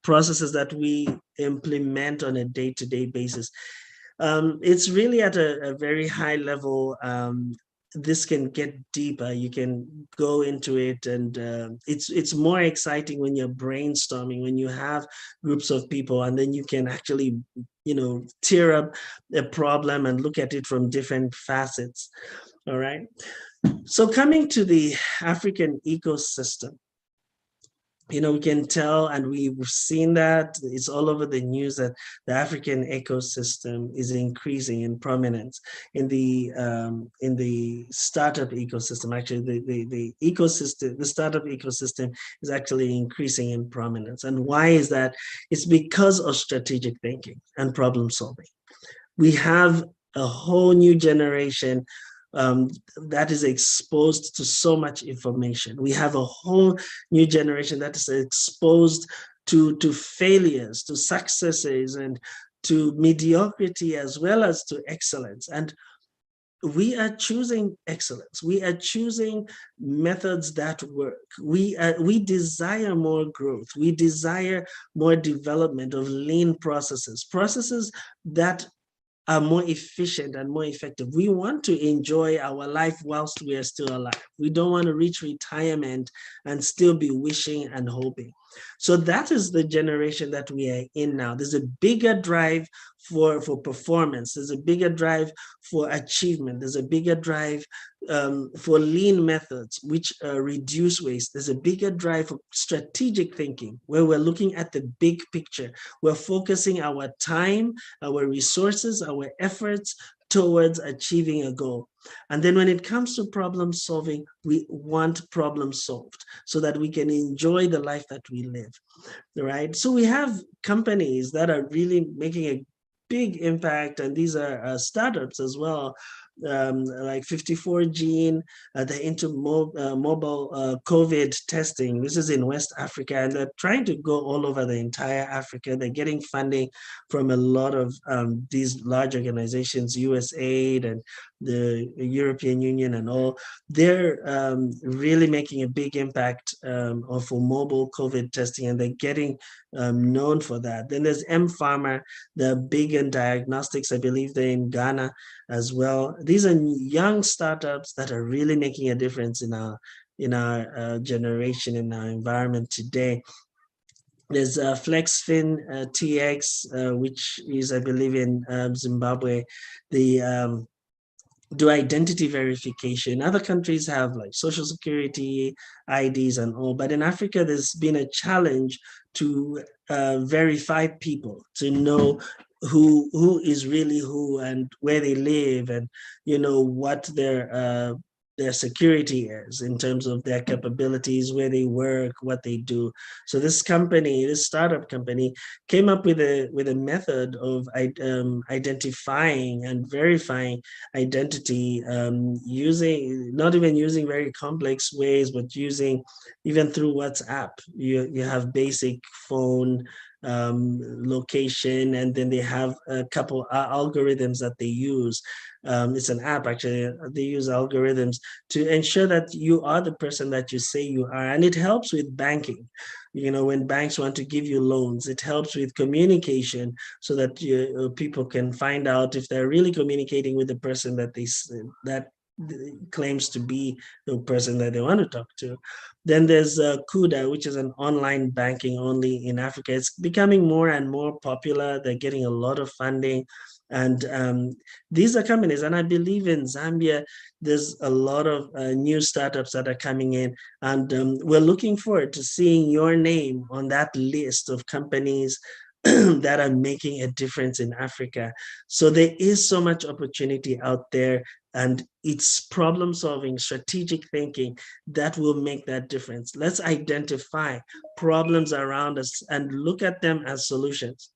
processes that we implement on a day-to-day basis. It's really at a very high level. This can get deeper. You can go into it, and it's more exciting when you're brainstorming, when you have groups of people, and then you can actually, tear up a problem and look at it from different facets. All right. So coming to the African ecosystem, we can tell, and we've seen that it's all over the news, that the African ecosystem is increasing in prominence in the startup ecosystem. Actually, the ecosystem, the startup ecosystem is actually increasing in prominence. And why is that? It's because of strategic thinking and problem solving. We have a whole new generation that is exposed to so much information. We have a whole new generation that is exposed to failures, to successes, and to mediocrity, as well as to excellence. And we are choosing excellence. We are choosing methods that work. We desire more growth. We desire more development of lean processes that are more efficient and more effective. We want to enjoy our life whilst we are still alive. We don't want to reach retirement and still be wishing and hoping. So that is the generation that we are in now. There's a bigger drive for performance. There's a bigger drive for achievement. There's a bigger drive for lean methods, which reduce waste. There's a bigger drive for strategic thinking, where we're looking at the big picture. We're focusing our time, our resources, our efforts towards achieving a goal. And then when it comes to problem solving, we want problem solved so that we can enjoy the life that we live, right? So we have companies that are really making a big impact, and these are startups as well, like 54 Gene, they're into mobile COVID testing. This is in West Africa, and they're trying to go all over the entire Africa. They're getting funding from a lot of these large organizations, USAID and the European Union and all. They're really making a big impact for mobile COVID testing, and they're getting known for that. Then there's M-Pharma, they're big in diagnostics. I believe they're in Ghana as well. These are young startups that are really making a difference in our generation, in our environment today. There's FlexFin TX, which is, I believe, in Zimbabwe. The do identity verification. Other countries have like social security, IDs and all, but in Africa, there's been a challenge to verify people, to know who is really who and where they live, and what their their security is in terms of their capabilities, where they work, what they do. So this company, this startup company, came up with a method of identifying and verifying identity, using, not even using very complex ways, but using even through WhatsApp. You have basic phone location, and then they have a couple algorithms that they use. It's an app, actually. They use algorithms to ensure that you are the person that you say you are. And it helps with banking. You know, when banks want to give you loans, it helps with communication so that people can find out if they're really communicating with the person that that claims to be the person that they want to talk to. Then there's Kuda, which is an online banking only in Africa. It's becoming more and more popular. They're getting a lot of funding. And these are companies, and I believe in Zambia, there's a lot of new startups that are coming in, and we're looking forward to seeing your name on that list of companies that are making a difference in Africa. So there is so much opportunity out there, and it's problem solving, strategic thinking that will make that difference. Let's identify problems around us and look at them as solutions.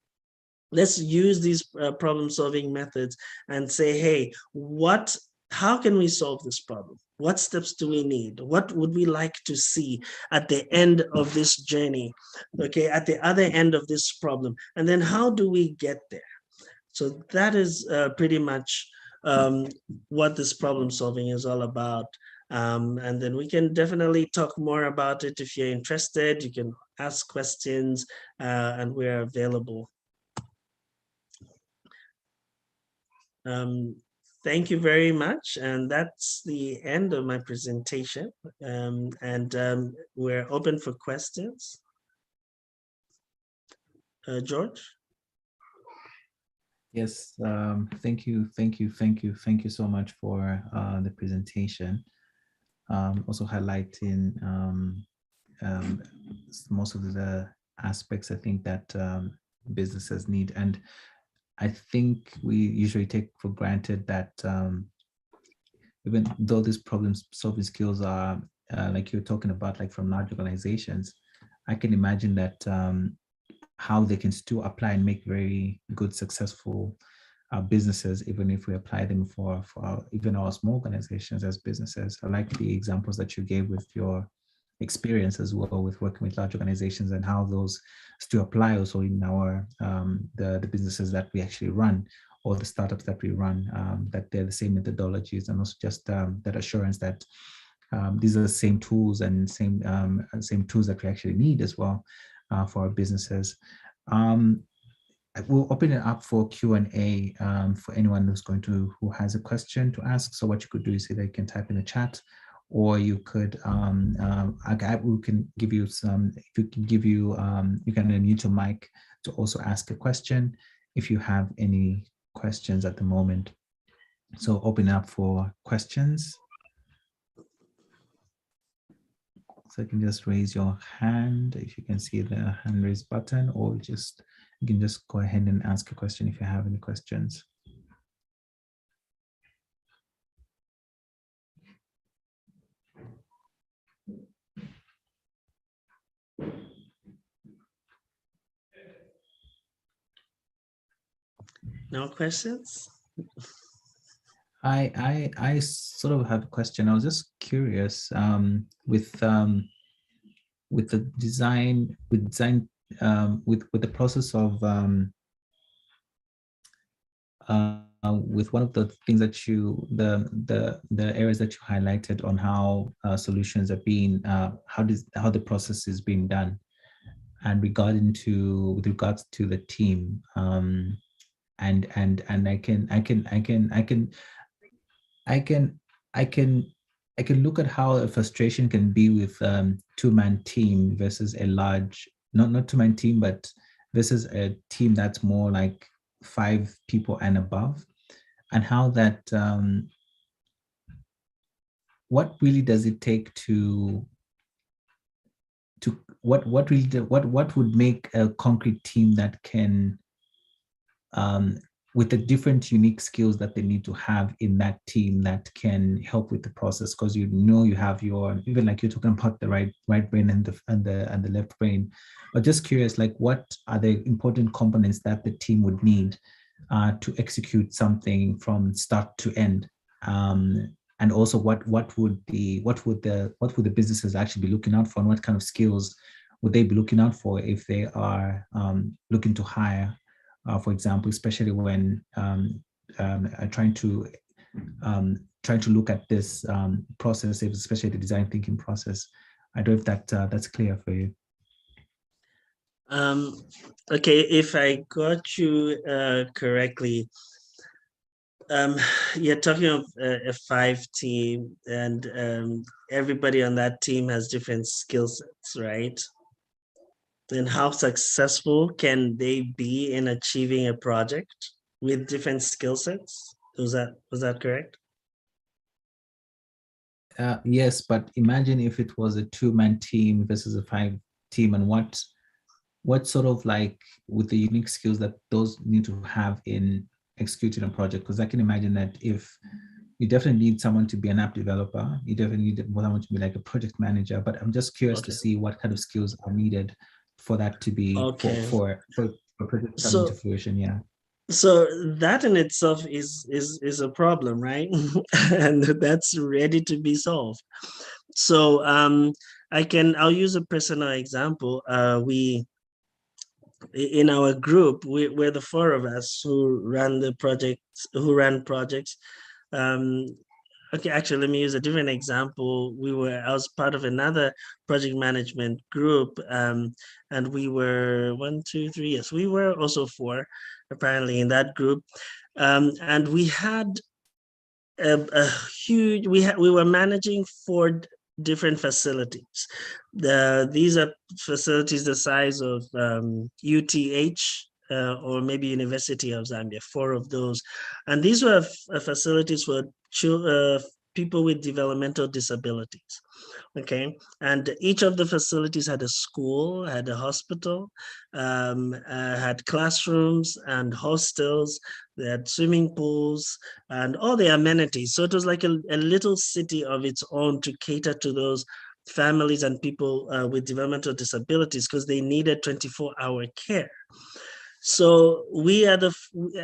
Let's use these problem-solving methods and say, hey, how can we solve this problem? What steps do we need? What would we like to see at the end of this journey? Okay, at the other end of this problem. And then how do we get there? So that is pretty much what this problem solving is all about. And then we can definitely talk more about it. If you're interested, you can ask questions, and we're available. Thank you very much. And that's the end of my presentation. We're open for questions. George? Yes, thank you so much for the presentation. Also highlighting most of the aspects I think that businesses need. And I think we usually take for granted that even though these problem solving skills are like you're talking about, like from large organizations, I can imagine that how they can still apply and make very good, successful businesses, even if we apply them for even our small organizations as businesses. I like the examples that you gave with your experience as well with working with large organizations, and how those still apply also in our the businesses that we actually run, or the startups that we run, that they're the same methodologies, and also just that assurance that these are the same tools and same tools that we actually need as well for our businesses. We'll open it up for Q&A for anyone who has a question to ask. So what you could do is either you can type in the chat, or you could we can give you some. If you can give you can unmute your mic to also ask a question if you have any questions at the moment. So open up for questions. So you can just raise your hand if you can see the hand raise button, or you can just go ahead and ask a question if you have any questions. No questions? I sort of have a question. I was just curious with the design with the process of with one of the things that the areas that you highlighted on how solutions are being how the process is being done, and with regards to the team, and I can look at how a frustration can be with two-man team versus a large, not two-man team, but versus a team that's more like 5 people and above, and how that what really does it take to what would make a concrete team that can with the different unique skills that they need to have in that team that can help with the process, because you have your, even like you're talking about the right brain and the left brain. But just curious, like what are the important components that the team would need to execute something from start to end? And also what would the businesses actually be looking out for, and what kind of skills would they be looking out for if they are looking to hire, for example, especially when trying to look at this process, especially the design thinking process. I don't know if that's clear for you. Okay, if I got you correctly, you're talking of a 5 team, and everybody on that team has different skill sets, right? And how successful can they be in achieving a project with different skill sets? Was that correct? Yes, but imagine if it was a 2-man team versus a 5 team, and what sort of, like, with the unique skills that those need to have in executing a project. Because I can imagine that if you definitely need someone to be an app developer, you definitely need someone to be like a project manager. But I'm just curious to see what kind of skills are needed for that to be for project coming to fruition. Yeah. So that in itself is a problem, right? And that's ready to be solved. So I'll use a personal example. We in our group, we're the 4 of us who ran projects. Okay, actually, let me use a different example. I was part of another project management group, and we were 1, 2, 3. Yes, we were also 4, apparently, in that group, and we had a huge. We were managing 4 different facilities. These are facilities the size of UTH. Or maybe University of Zambia, 4 of those. And these were facilities for people with developmental disabilities. Okay, and each of the facilities had a school, had a hospital, had classrooms and hostels. They had swimming pools and all the amenities. So it was like a little city of its own to cater to those families and people with developmental disabilities, because they needed 24-hour care. So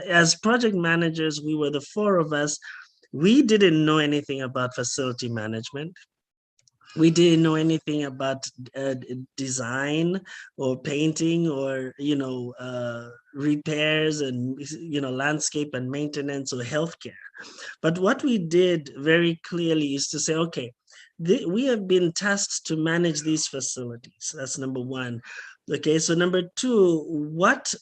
as project managers, we were the 4 of us. We didn't know anything about facility management. We didn't know anything about design or painting or repairs and landscape and maintenance or healthcare. But what we did very clearly is to say, okay, we have been tasked to manage these facilities. That's number 1. Okay, so number 2, what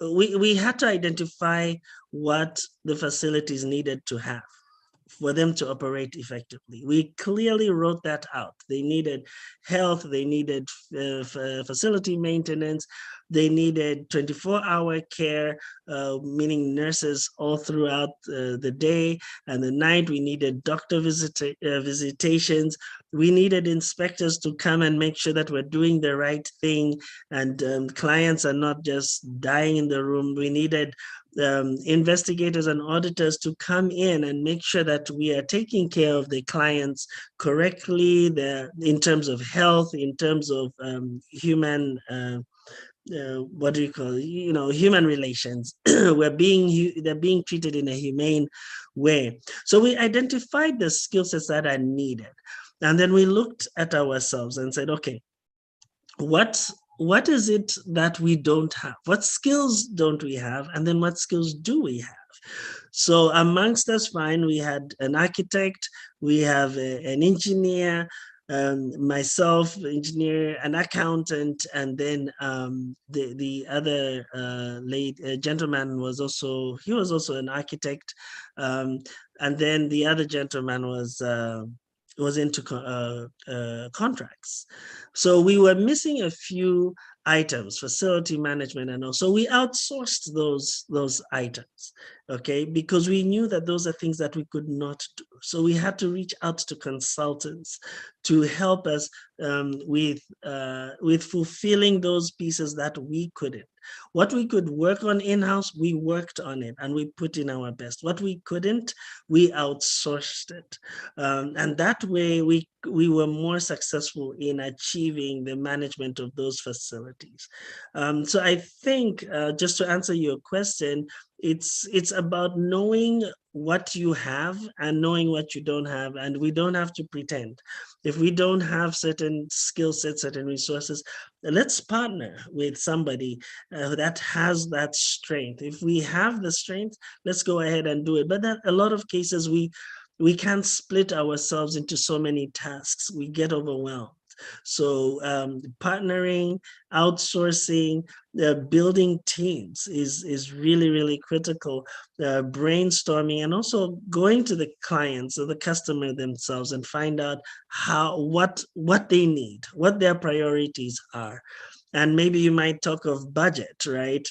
we had to identify what the facilities needed to have for them to operate effectively. We clearly wrote that out. They needed health, they needed facility maintenance, they needed 24-hour care, meaning nurses all throughout the day and the night. We needed doctor visitations. We needed inspectors to come and make sure that we're doing the right thing and clients are not just dying in the room. We needed investigators and auditors to come in and make sure that we are taking care of the clients correctly, in terms of health, in terms of human human relations. They're being treated in a humane way. So we identified the skill sets that are needed, and then we looked at ourselves and said, okay, what is it that we don't have? What skills don't we have? And then what skills do we have? So amongst us, we had an architect, we have an engineer, myself, engineer, an accountant, and then the other gentleman was also an architect, and then the other gentleman was into contracts. So we were missing a few items, facility management, and also we outsourced those items, okay, because we knew that those are things that we could not do. So we had to reach out to consultants to help us with fulfilling those pieces that we couldn't. What we could work on in-house, we worked on it and we put in our best. What we couldn't, we outsourced it. And that way we were more successful in achieving the management of those facilities. So I think, just to answer your question, it's about knowing what you have and knowing what you don't have, and we don't have to pretend. If we don't have certain skill sets, certain resources, let's partner with somebody that has that strength. If we have the strength, let's go ahead and do it. But that a lot of cases we can't split ourselves into so many tasks. We get overwhelmed. So partnering, outsourcing, building teams is really, really critical. Brainstorming, and also going to the clients or the customer themselves and find out what they need, what their priorities are. And maybe you might talk of budget, right?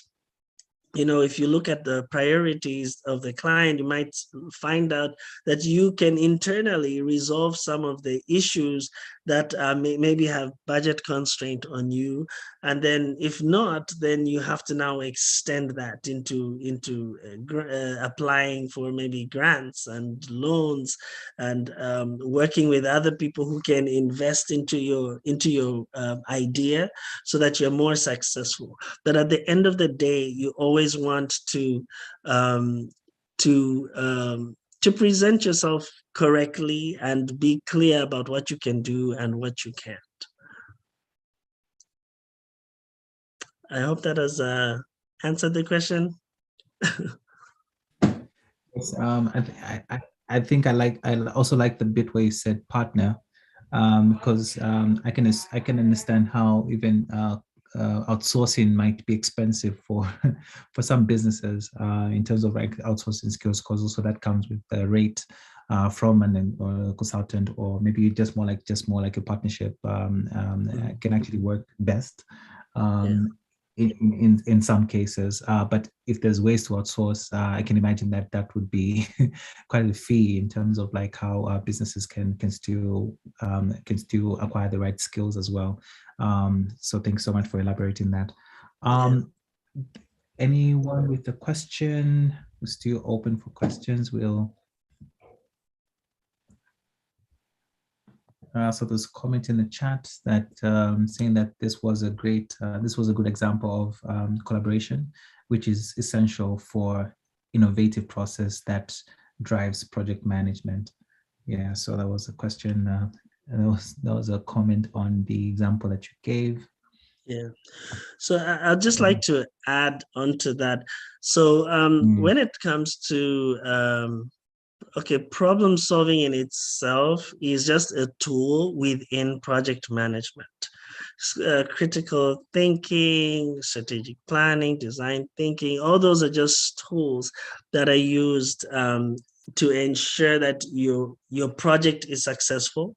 You know, if you look at the priorities of the client, you might find out that you can internally resolve some of the issues that maybe have budget constraint on you. And then if not, then you have to now extend that into applying for maybe grants and loans, and working with other people who can invest into your idea so that you're more successful. But at the end of the day, you always want to present yourself correctly and be clear about what you can do and what you can't. I hope that has answered the question. Yes, I think I also like the bit where you said partner, because I can understand how even outsourcing might be expensive for for some businesses in terms of like outsourcing skills, because also that comes with the rate from an consultant, or maybe just more like a partnership can actually work best in some cases. But if there's ways to outsource, I can imagine that would be quite a fee in terms of like how businesses can still acquire the right skills as well. So thanks so much for elaborating that. Anyone with a question? We're still open for questions. So there's a comment in the chat that saying that this was a good example of collaboration, which is essential for innovative process that drives project management. Yeah, so that was a question. That was a comment on the example that you gave. Yeah. So I'd just like to add on to that. So when it comes to problem solving in itself is just a tool within project management. Critical thinking, strategic planning, design thinking, all those are just tools that are used to ensure that your project is successful.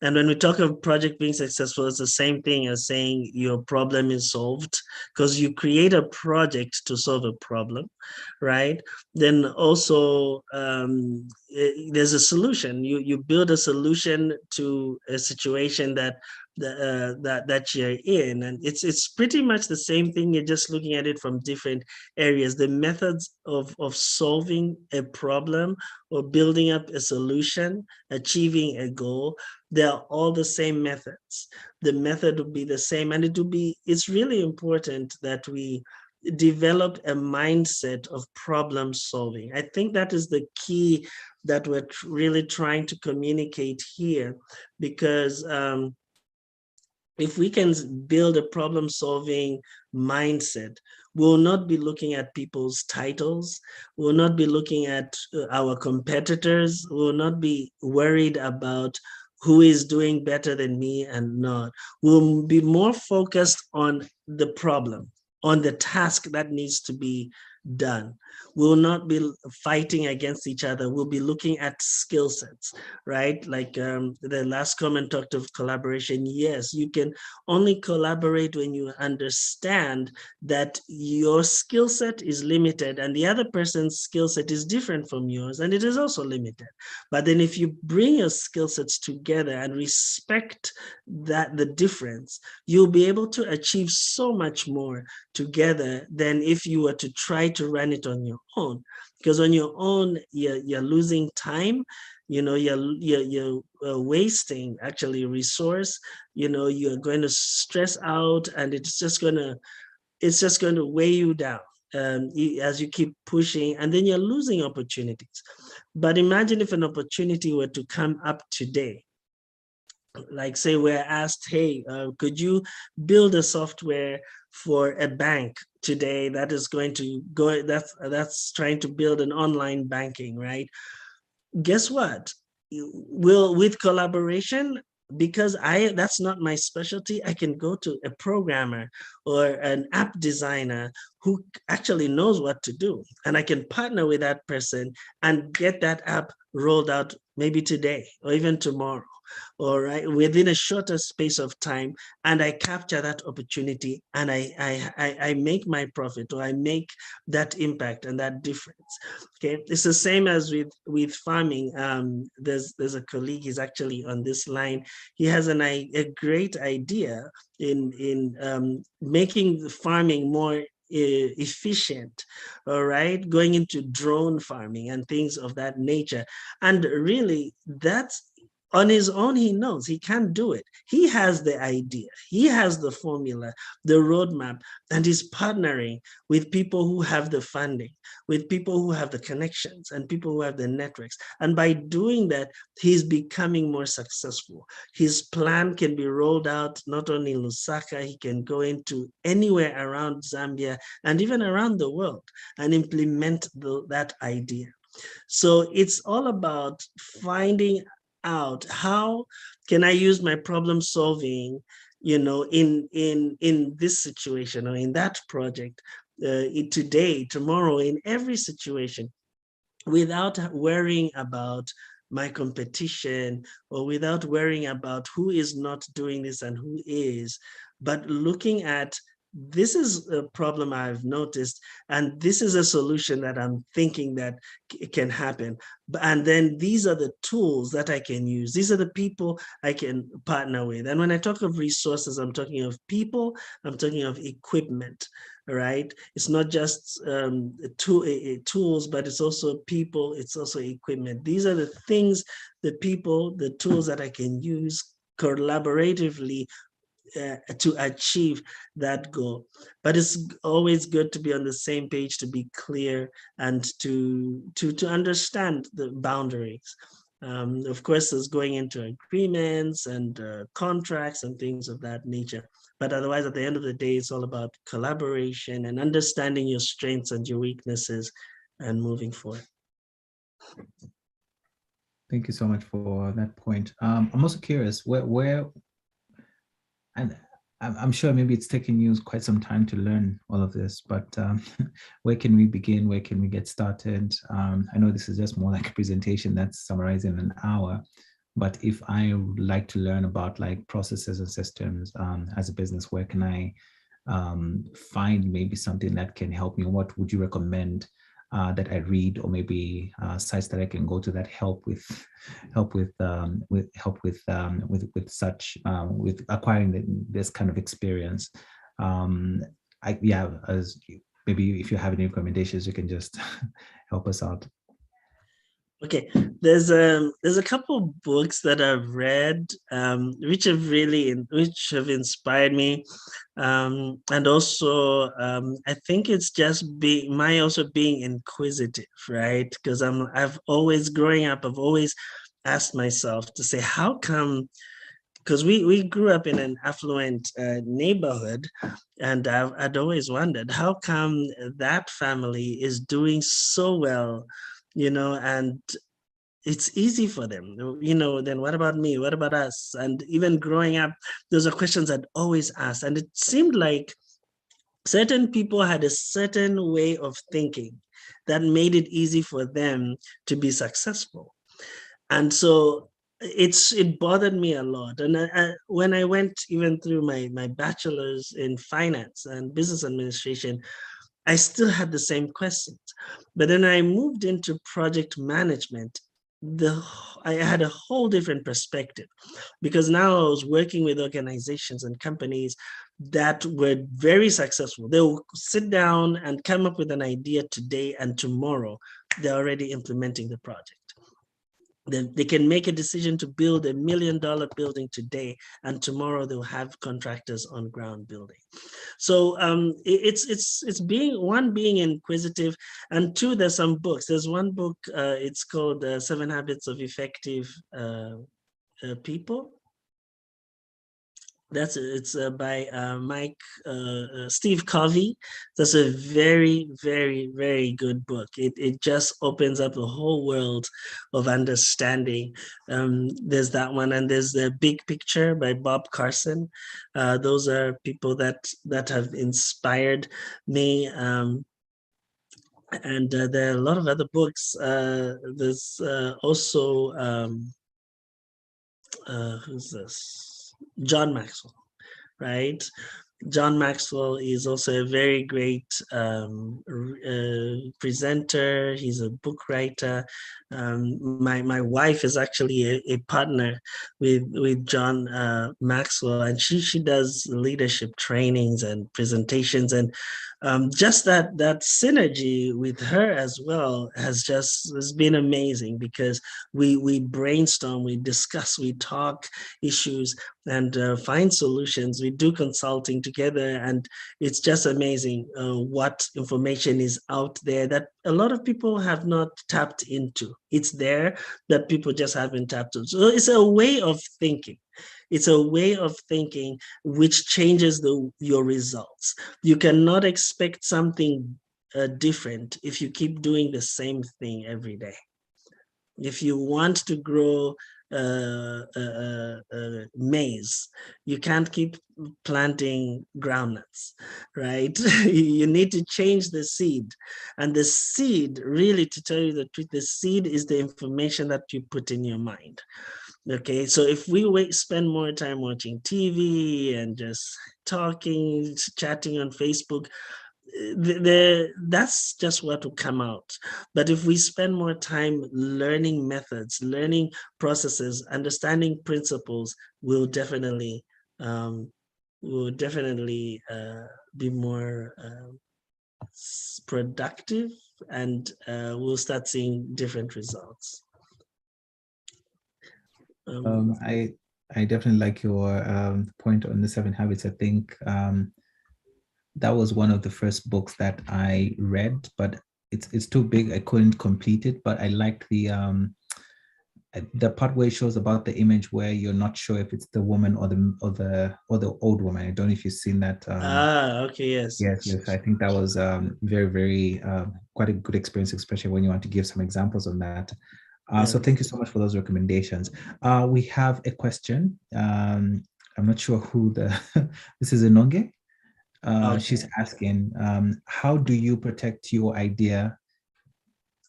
And when we talk of project being successful, it's the same thing as saying your problem is solved, because you create a project to solve a problem, right? Then also there's a solution. You build a solution to a situation that you're in, and it's pretty much the same thing. You're just looking at it from different areas. The methods of solving a problem or building up a solution, achieving a goal, they're all the same methods. The method will be the same, and it's really important that we develop a mindset of problem solving. I think that is the key that we're really trying to communicate here, because if we can build a problem solving mindset, we'll not be looking at people's titles. We'll not be looking at our competitors. We'll not be worried about who is doing better than me and not. We'll be more focused on the problem, on the task that needs to be done. We'll not be fighting against each other. We'll be looking at skill sets, right? Like the last comment talked of collaboration. Yes, you can only collaborate when you understand that your skill set is limited and the other person's skill set is different from yours, and it is also limited. But then if you bring your skill sets together and respect that the difference, you'll be able to achieve so much more together than if you were to try to run it on your own. Because on your own, you're losing time, you're wasting actually resource, you're going to stress out, and it's just going to weigh you down as you keep pushing, and then you're losing opportunities. But imagine if an opportunity were to come up today, like say we're asked, hey, could you build a software for a bank today that is going to go, that's trying to build an online banking, right? Guess what? With collaboration, because that's not my specialty, I can go to a programmer or an app designer who actually knows what to do, and I can partner with that person and get that app rolled out maybe today or even tomorrow, all right, within a shorter space of time, and I capture that opportunity, and I make my profit, or I make that impact and that difference. Okay, it's the same as with farming. There's a colleague, he's actually on this line. He has a great idea in making farming more efficient, all right, going into drone farming and things of that nature. And really, that's on his own. He knows he can't do it. He has the idea, he has the formula, the roadmap, and he's partnering with people who have the funding, with people who have the connections, and people who have the networks. And by doing that, he's becoming more successful. His plan can be rolled out not only in Lusaka, he can go into anywhere around Zambia and even around the world and implement that idea. So it's all about finding out, how can I use my problem solving, in this situation or in that project, today, tomorrow, in every situation, without worrying about my competition, or without worrying about who is not doing this and who is, but looking at, this is a problem I've noticed, and this is a solution that I'm thinking that can happen. And then these are the tools that I can use. These are the people I can partner with. And when I talk of resources, I'm talking of people, I'm talking of equipment, right? It's not just tools, but it's also people, it's also equipment. These are the things, the people, the tools that I can use collaboratively to achieve that goal. But it's always good to be on the same page, to be clear, and to understand the boundaries. Of course, there's going into agreements and contracts and things of that nature. But otherwise, at the end of the day, it's all about collaboration and understanding your strengths and your weaknesses and moving forward. Thank you so much for that point. I'm also curious, where and I'm sure maybe it's taken you quite some time to learn all of this, but where can we begin? Where can we get started? I know this is just more like a presentation that's summarized in an hour, but if I would like to learn about like processes and systems as a business, where can I find maybe something that can help me? What would you recommend that I read, or maybe sites that I can go to that help with such with acquiring this kind of experience? As maybe if you have any recommendations, you can just help us out. Okay, there's a couple of books that I've read which have inspired me, and also I think it's just being inquisitive, right? Because I've always, growing up, I've always asked myself to say, how come? Because we grew up in an affluent neighborhood, and I'd always wondered, how come that family is doing so well, and it's easy for them, then what about me? What about us? And even growing up, those are questions I'd always asked. And it seemed like certain people had a certain way of thinking, that made it easy for them to be successful. And so it bothered me a lot. And when I went even through my bachelor's in finance and business administration, I still had the same questions. But then I moved into project management. I had a whole different perspective, because now I was working with organizations and companies that were very successful. They will sit down and come up with an idea today, and tomorrow they're already implementing the project. They can make a decision to build $1 million building today, and tomorrow they'll have contractors on ground building. So it's being inquisitive, and two, there's some books. There's one book, it's called 7 Habits of Effective People. It's by Steve Covey. That's a very, very, very good book. It just opens up a whole world of understanding. There's that one, and there's The Big Picture by Bob Carson. Those are people that have inspired me. And there are a lot of other books. There's also who's this? John Maxwell, right? John Maxwell is also a very great presenter. He's a book writer. My wife is actually a partner with John Maxwell, and she does leadership trainings and presentations, and just that synergy with her as well has been amazing, because we brainstorm, we discuss, we talk issues, and find solutions. We do consulting together, and it's just amazing what information is out there that a lot of people have not tapped into. It's there that people just haven't tapped into. So it's a way of thinking. It's a way of thinking which changes your results. You cannot expect something different if you keep doing the same thing every day. If you want to grow maize, you can't keep planting groundnuts, right? You need to change the seed. And the seed, really, to tell you the truth, the seed is the information that you put in your mind. Okay, so if we spend more time watching TV and just talking, chatting on Facebook, that's just what will come out. But if we spend more time learning methods, learning processes, understanding principles, we'll definitely be more productive, and we'll start seeing different results. I definitely like your point on the 7 habits. I think that was one of the first books that I read, but it's too big. I couldn't complete it, but I liked the part where it shows about the image where you're not sure if it's the woman or the old woman. I don't know if you've seen that. Okay, yes. Yes. I think that was very, very quite a good experience, especially when you want to give some examples on that. So thank you so much for those recommendations. We have a question. I'm not sure who this is Inonge. Okay. She's asking, how do you protect your idea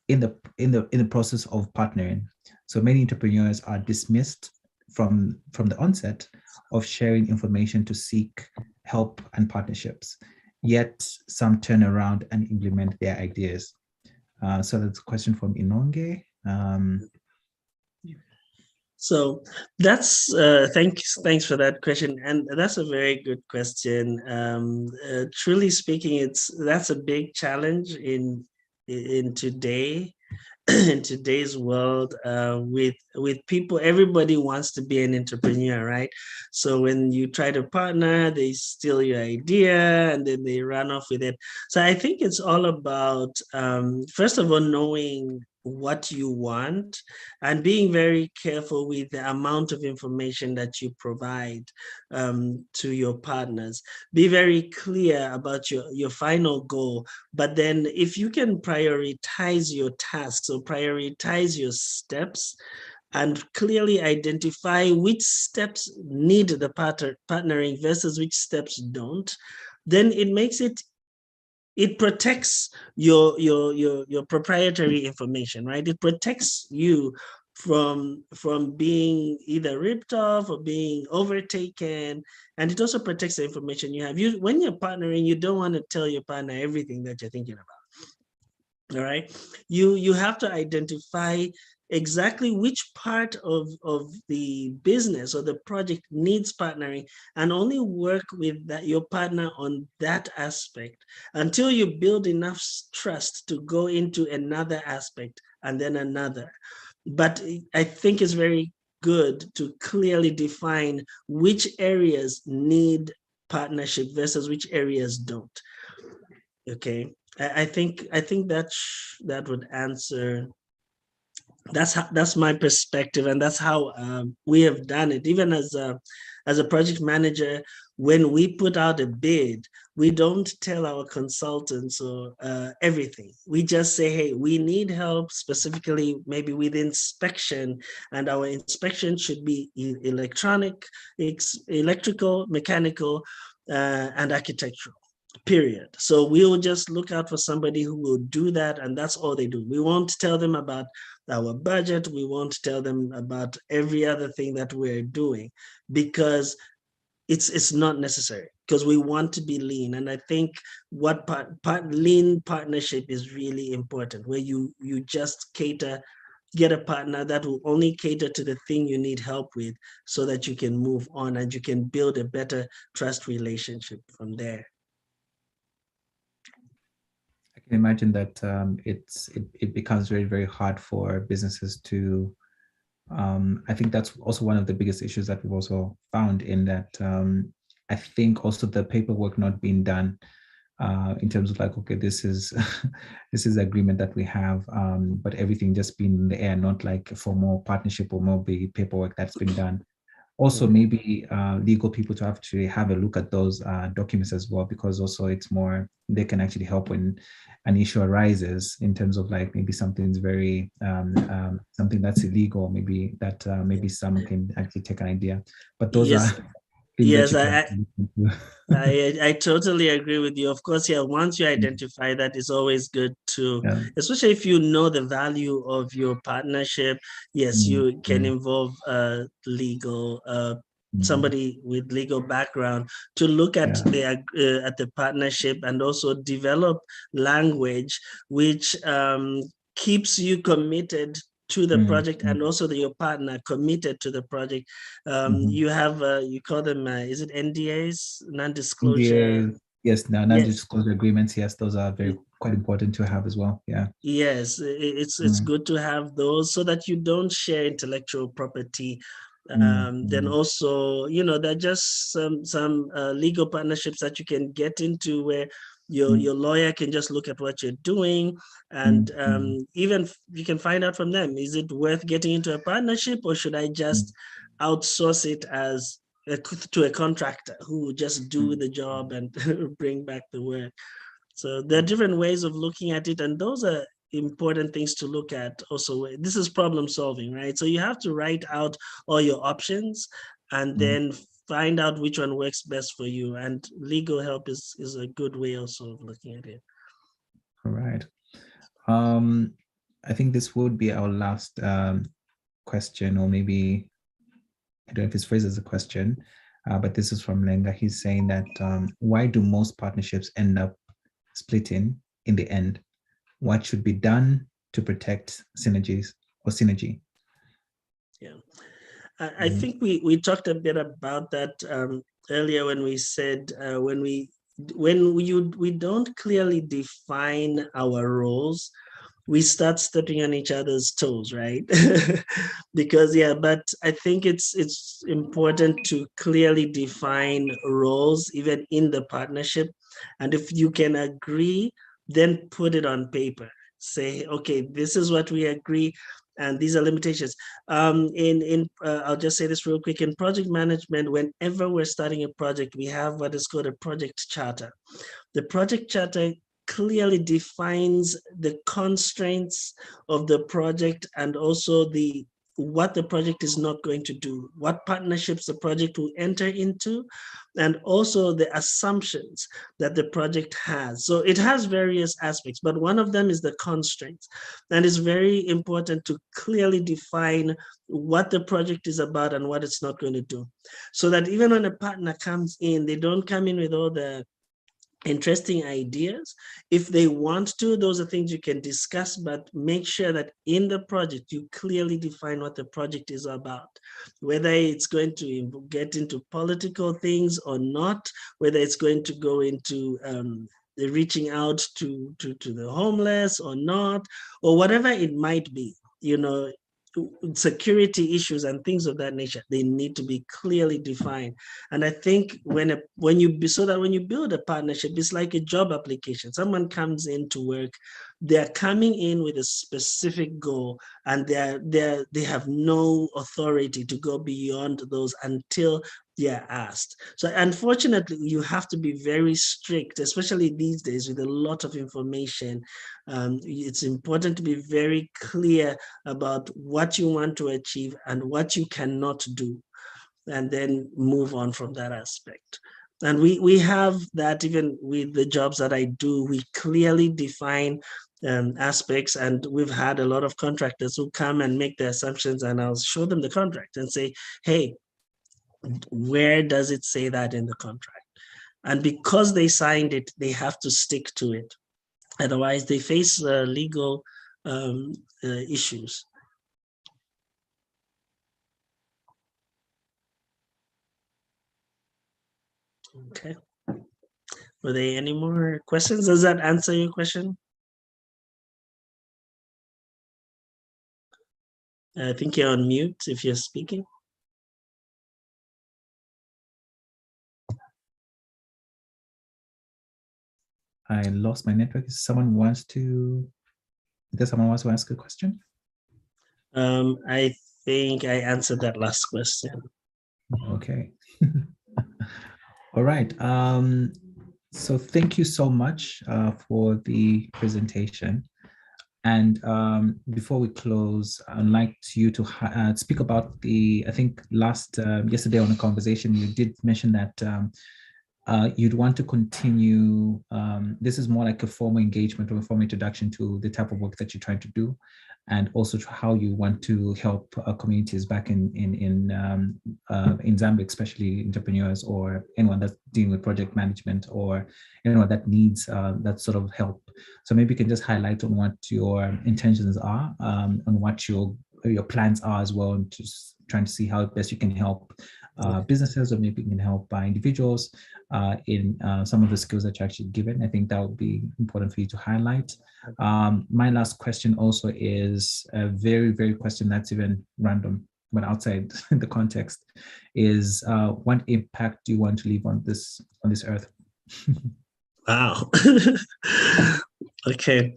in the process of partnering? So many entrepreneurs are dismissed from the onset of sharing information to seek help and partnerships, yet some turn around and implement their ideas. So that's a question from Inonge. So that's thanks for that question, and that's a very good question. Truly speaking, that's a big challenge in today. In today's world, with people, everybody wants to be an entrepreneur, right? So when you try to partner, they steal your idea and then they run off with it. So I think it's all about, first of all, knowing what you want and being very careful with the amount of information that you provide to your partners. Be very clear about your final goal, but then if you can prioritize your tasks or prioritize your steps and clearly identify which steps need the partnering versus which steps don't, then it makes it it protects your proprietary information, right? It protects you from being either ripped off or being overtaken, and it also protects the information you have. You, when you're partnering, you don't want to tell your partner everything that you're thinking about. All right, you have to identify exactly which part of the business or the project needs partnering, and only work with that your partner on that aspect until you build enough trust to go into another aspect and then another. But I think it's very good to clearly define which areas need partnership versus which areas don't. Okay, I think that would answer. That's my perspective, and that's how we have done it. Even as a project manager, when we put out a bid, we don't tell our consultants or everything. We just say, hey, we need help specifically maybe with inspection, and our inspection should be electronic, electrical, mechanical, and architectural. Period. So we will just look out for somebody who will do that, and that's all they do. We won't tell them about our budget. We won't tell them about every other thing that we're doing, because it's not necessary, because we want to be lean. And I think what lean partnership is really important, where you just get a partner that will only cater to the thing you need help with, so that you can move on and you can build a better trust relationship from there. I can imagine that it becomes very, very hard for businesses to. I think that's also one of the biggest issues that we've also found, in that I think also the paperwork not being done in terms of like, okay, this is this is the agreement that we have, but everything just being in the air, not like for more partnership or more big paperwork that's been done. Also, maybe legal people to actually have a look at those documents as well, because also it's more, they can actually help when an issue arises in terms of like maybe something's very something that's illegal, maybe that maybe someone can actually take an idea. But those Yes. are things Yes, that you can I totally agree with you. Of course, yeah, once you identify that, it's always good to, yeah. especially if you know the value of your partnership. Yes, you can involve legal, somebody with legal background to look at the partnership, and also develop language which keeps you committed to the project, and also your partner committed to the project. You have, you call them, is it NDAs, non-disclosure? NDA, yes, now Yes. non-disclosure agreements, yes, those are very quite important to have as well. Yeah. Yes, it's good to have those, so that you don't share intellectual property. Then also, there are just some legal partnerships that you can get into, where your lawyer can just look at what you're doing, and even you can find out from them, is it worth getting into a partnership, or should I just outsource it as to a contractor who will just do the job and bring back the work. So there are different ways of looking at it, and those are important things to look at also. This is problem solving, right? So you have to write out all your options, and then find out which one works best for you. And legal help is a good way also of looking at it. All right. I think this would be our last question, or maybe, I don't know if it's phrased as a question, but this is from Lenga. He's saying that why do most partnerships end up splitting in the end? What should be done to protect synergies or synergy? Yeah, I think we talked a bit about that earlier, when we said when we don't clearly define our roles, we start stepping on each other's toes, right? Because but I think it's important to clearly define roles even in the partnership, and if you can agree, then put it on paper. Say, okay, this is what we agree, and these are limitations. I'll just say this real quick. In project management, whenever we're starting a project, we have what is called a project charter. The project charter clearly defines the constraints of the project, and also the what the project is not going to do, what partnerships the project will enter into, and also the assumptions that the project has. So it has various aspects, but one of them is the constraints. And it's very important to clearly define what the project is about and what it's not going to do. So that even when a partner comes in, they don't come in with all the interesting ideas. If they want to, those are things you can discuss, but make sure that in the project you clearly define what the project is about, whether it's going to get into political things or not, whether it's going to go into the reaching out to the homeless or not, or whatever it might be. Security issues and things of that nature, they need to be clearly defined. And I think when you build a partnership, it's like a job application. Someone comes in to work, they're coming in with a specific goal, and they have no authority to go beyond those until they're asked. So unfortunately, you have to be very strict, especially these days with a lot of information. It's important to be very clear about what you want to achieve and what you cannot do, and then move on from that aspect. And we have that even with the jobs that I do. We clearly define aspects, and we've had a lot of contractors who come and make the assumptions, and I'll show them the contract and say, hey, where does it say that in the contract? And because they signed it, they have to stick to it. Otherwise, they face legal issues. Okay. Were there any more questions? Does that answer your question? I think you're on mute if you're speaking. I lost my network. Does someone wants to ask a question? I think I answered that last question. Okay. All right. So thank you so much for the presentation. And before we close, I'd like you to speak about I think yesterday on a conversation, you did mention that you'd want to continue. This is more like a formal engagement or a formal introduction to the type of work that you're trying to do, and also to how you want to help communities back in Zambia, especially entrepreneurs or anyone that's dealing with project management or anyone that needs that sort of help. So maybe you can just highlight on what your intentions are, on what your plans are as well, and just trying to see how best you can help businesses, or maybe you can help individuals in some of the skills that you're actually given. I think that would be important for you to highlight. My last question also is a very, very question that's even random, but outside the context, is what impact do you want to leave on this earth? Wow. Okay.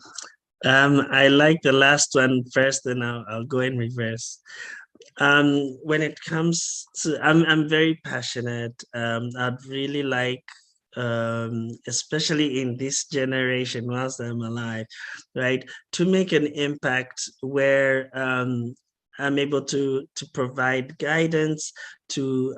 I like the last one first, then I'll go in reverse. When it comes to, I'm very passionate. I'd really like, especially in this generation, whilst I'm alive, right, to make an impact where I'm able to provide guidance to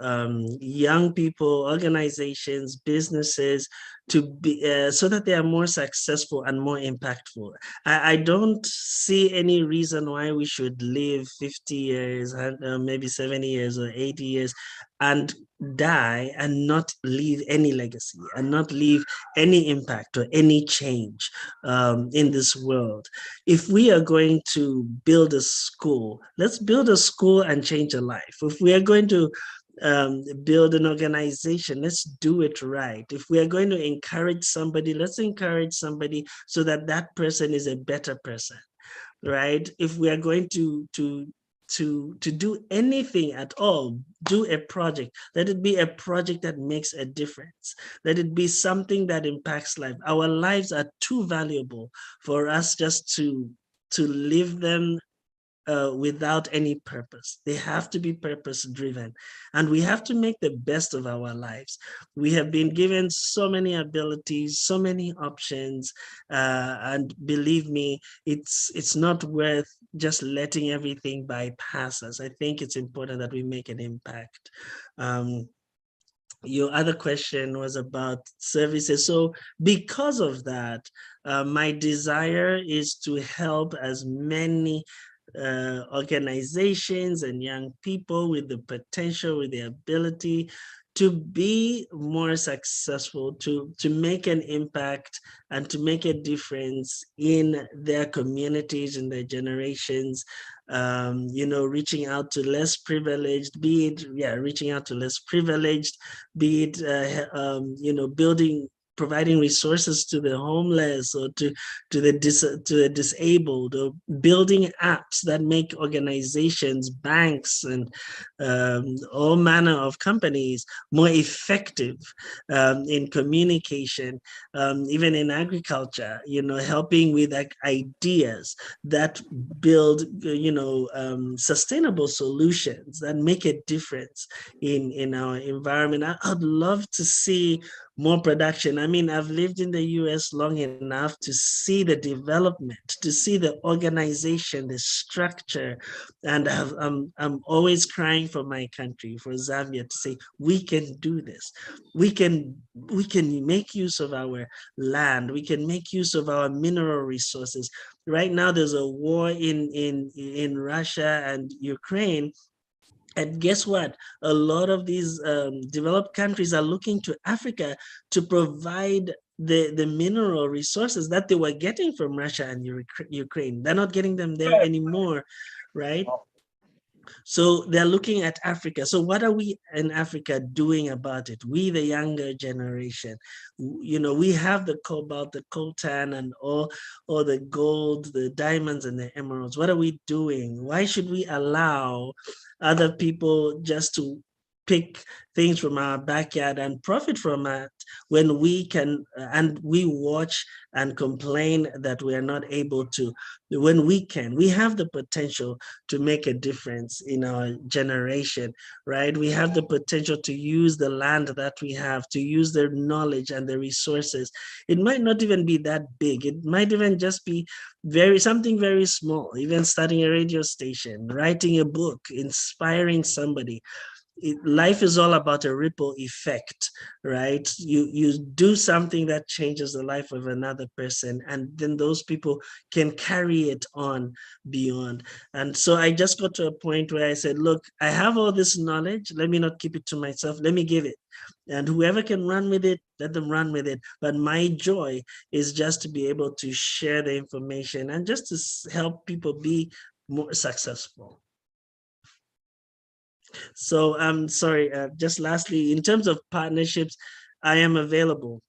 young people, organizations, businesses, to be so that they are more successful and more impactful. I don't see any reason why we should live 50 years, maybe 70 years or 80 years, and die and not leave any legacy and not leave any impact or any change in this world. If we are going to build a school, let's build a school and change a life. If we are going to build an organization, let's do it right. If we are going to encourage somebody, let's encourage somebody so that that person is a better person, right? If we are going to do anything at all, do a project, let it be a project that makes a difference. Let it be something that impacts life. Our lives are too valuable for us just to live them without any purpose. They have to be purpose driven, and we have to make the best of our lives. We have been given so many abilities, so many options, and believe me, it's not worth just letting everything bypass us. I think it's important that we make an impact. Your other question was about services. So because of that, my desire is to help as many organizations and young people with the potential, with the ability to be more successful, to make an impact and to make a difference in their communities, in their generations, reaching out to less privileged, reaching out to less privileged, be it, providing resources to the homeless or to the disabled, or building apps that make organizations, banks, and all manner of companies more effective in communication, even in agriculture, helping with ideas that build, sustainable solutions that make a difference in our environment. I'd love to see more production. I mean, I've lived in the US long enough to see the development, to see the organization, the structure, and I'm always crying for my country, for Zambia, to say we can do this. We can make use of our land. We can make use of our mineral resources. Right now, there's a war in Russia and Ukraine. And guess what? A lot of these developed countries are looking to Africa to provide the mineral resources that they were getting from Russia and Ukraine. They're not getting them there anymore, right? So they're looking at Africa. So what are we in Africa doing about it? We, the younger generation, we have the cobalt, the coltan, and all the gold, the diamonds, and the emeralds. What are we doing? Why should we allow other people just to pick things from our backyard and profit from it when we can, and we watch and complain that we are not able to, when we can? We have the potential to make a difference in our generation, right? We have the potential to use the land that we have, to use the knowledge and the resources. It might not even be that big. It might even just be something very small, even starting a radio station, writing a book, inspiring somebody. Life is all about a ripple effect, right? You do something that changes the life of another person, and then those people can carry it on beyond. And so I just got to a point where I said, look, I have all this knowledge. Let me not keep it to myself. Let me give it. And whoever can run with it, let them run with it. But my joy is just to be able to share the information and just to help people be more successful. So I'm sorry, just lastly, in terms of partnerships, I am available.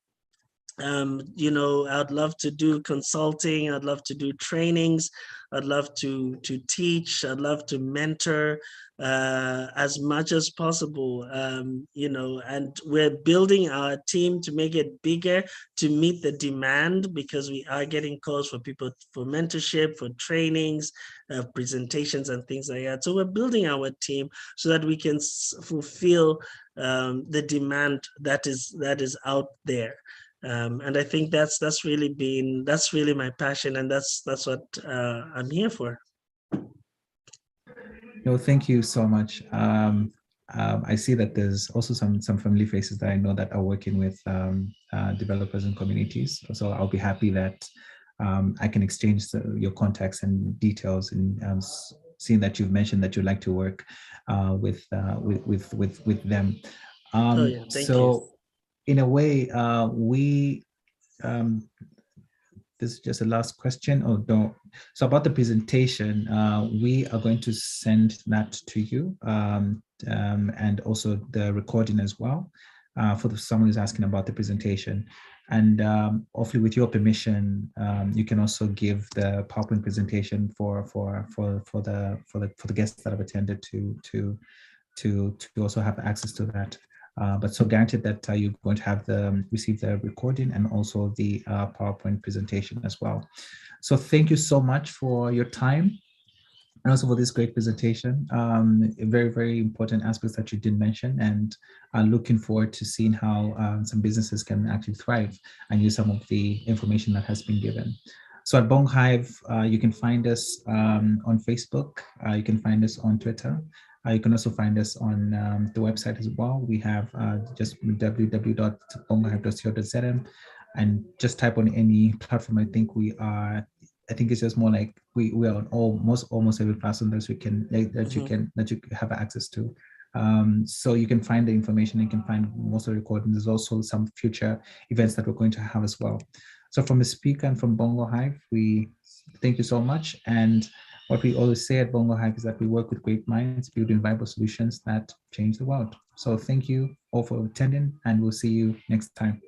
I'd love to do consulting. I'd love to do trainings. I'd love to teach. I'd love to mentor as much as possible. And we're building our team to make it bigger, to meet the demand, because we are getting calls for people for mentorship, for trainings, presentations, and things like that. So we're building our team so that we can fulfill the demand that is out there. And I think that's really my passion, and that's what I'm here for. No, thank you so much. I see that there's also some family faces that I know that are working with developers and communities. So I'll be happy that I can exchange your contacts and details, and seeing that you've mentioned that you'd like to work with them. Thank you. In a way, this is just a last question. Oh, no. So about the presentation, we are going to send that to you, and also the recording as well, for someone who's asking about the presentation. And hopefully, with your permission, you can also give the PowerPoint presentation for the guests that have attended to also have access to that. But so guaranteed that you're going to have receive the recording and also the PowerPoint presentation as well. So thank you so much for your time and also for this great presentation. Very, very important aspects that you did mention, and I'm looking forward to seeing how some businesses can actually thrive and use some of the information that has been given. So at Bong Hive, you can find us on Facebook. You can find us on Twitter. You can also find us on the website as well. We have just www.bonghive.co.zm, and just type on any platform. I think we are. I think it's just more like we are on almost every platform that we can that you have access to. So you can find the information. You can find most of the recordings. There's also some future events that we're going to have as well. So from the speaker and from Bongo Hive, we thank you so much. And what we always say at Bongo Hive is that we work with great minds, building viable solutions that change the world. So thank you all for attending, and we'll see you next time.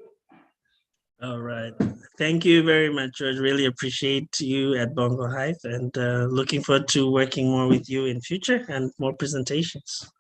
All right. Thank you very much, George. Really appreciate you at Bongo Hive, and looking forward to working more with you in future and more presentations.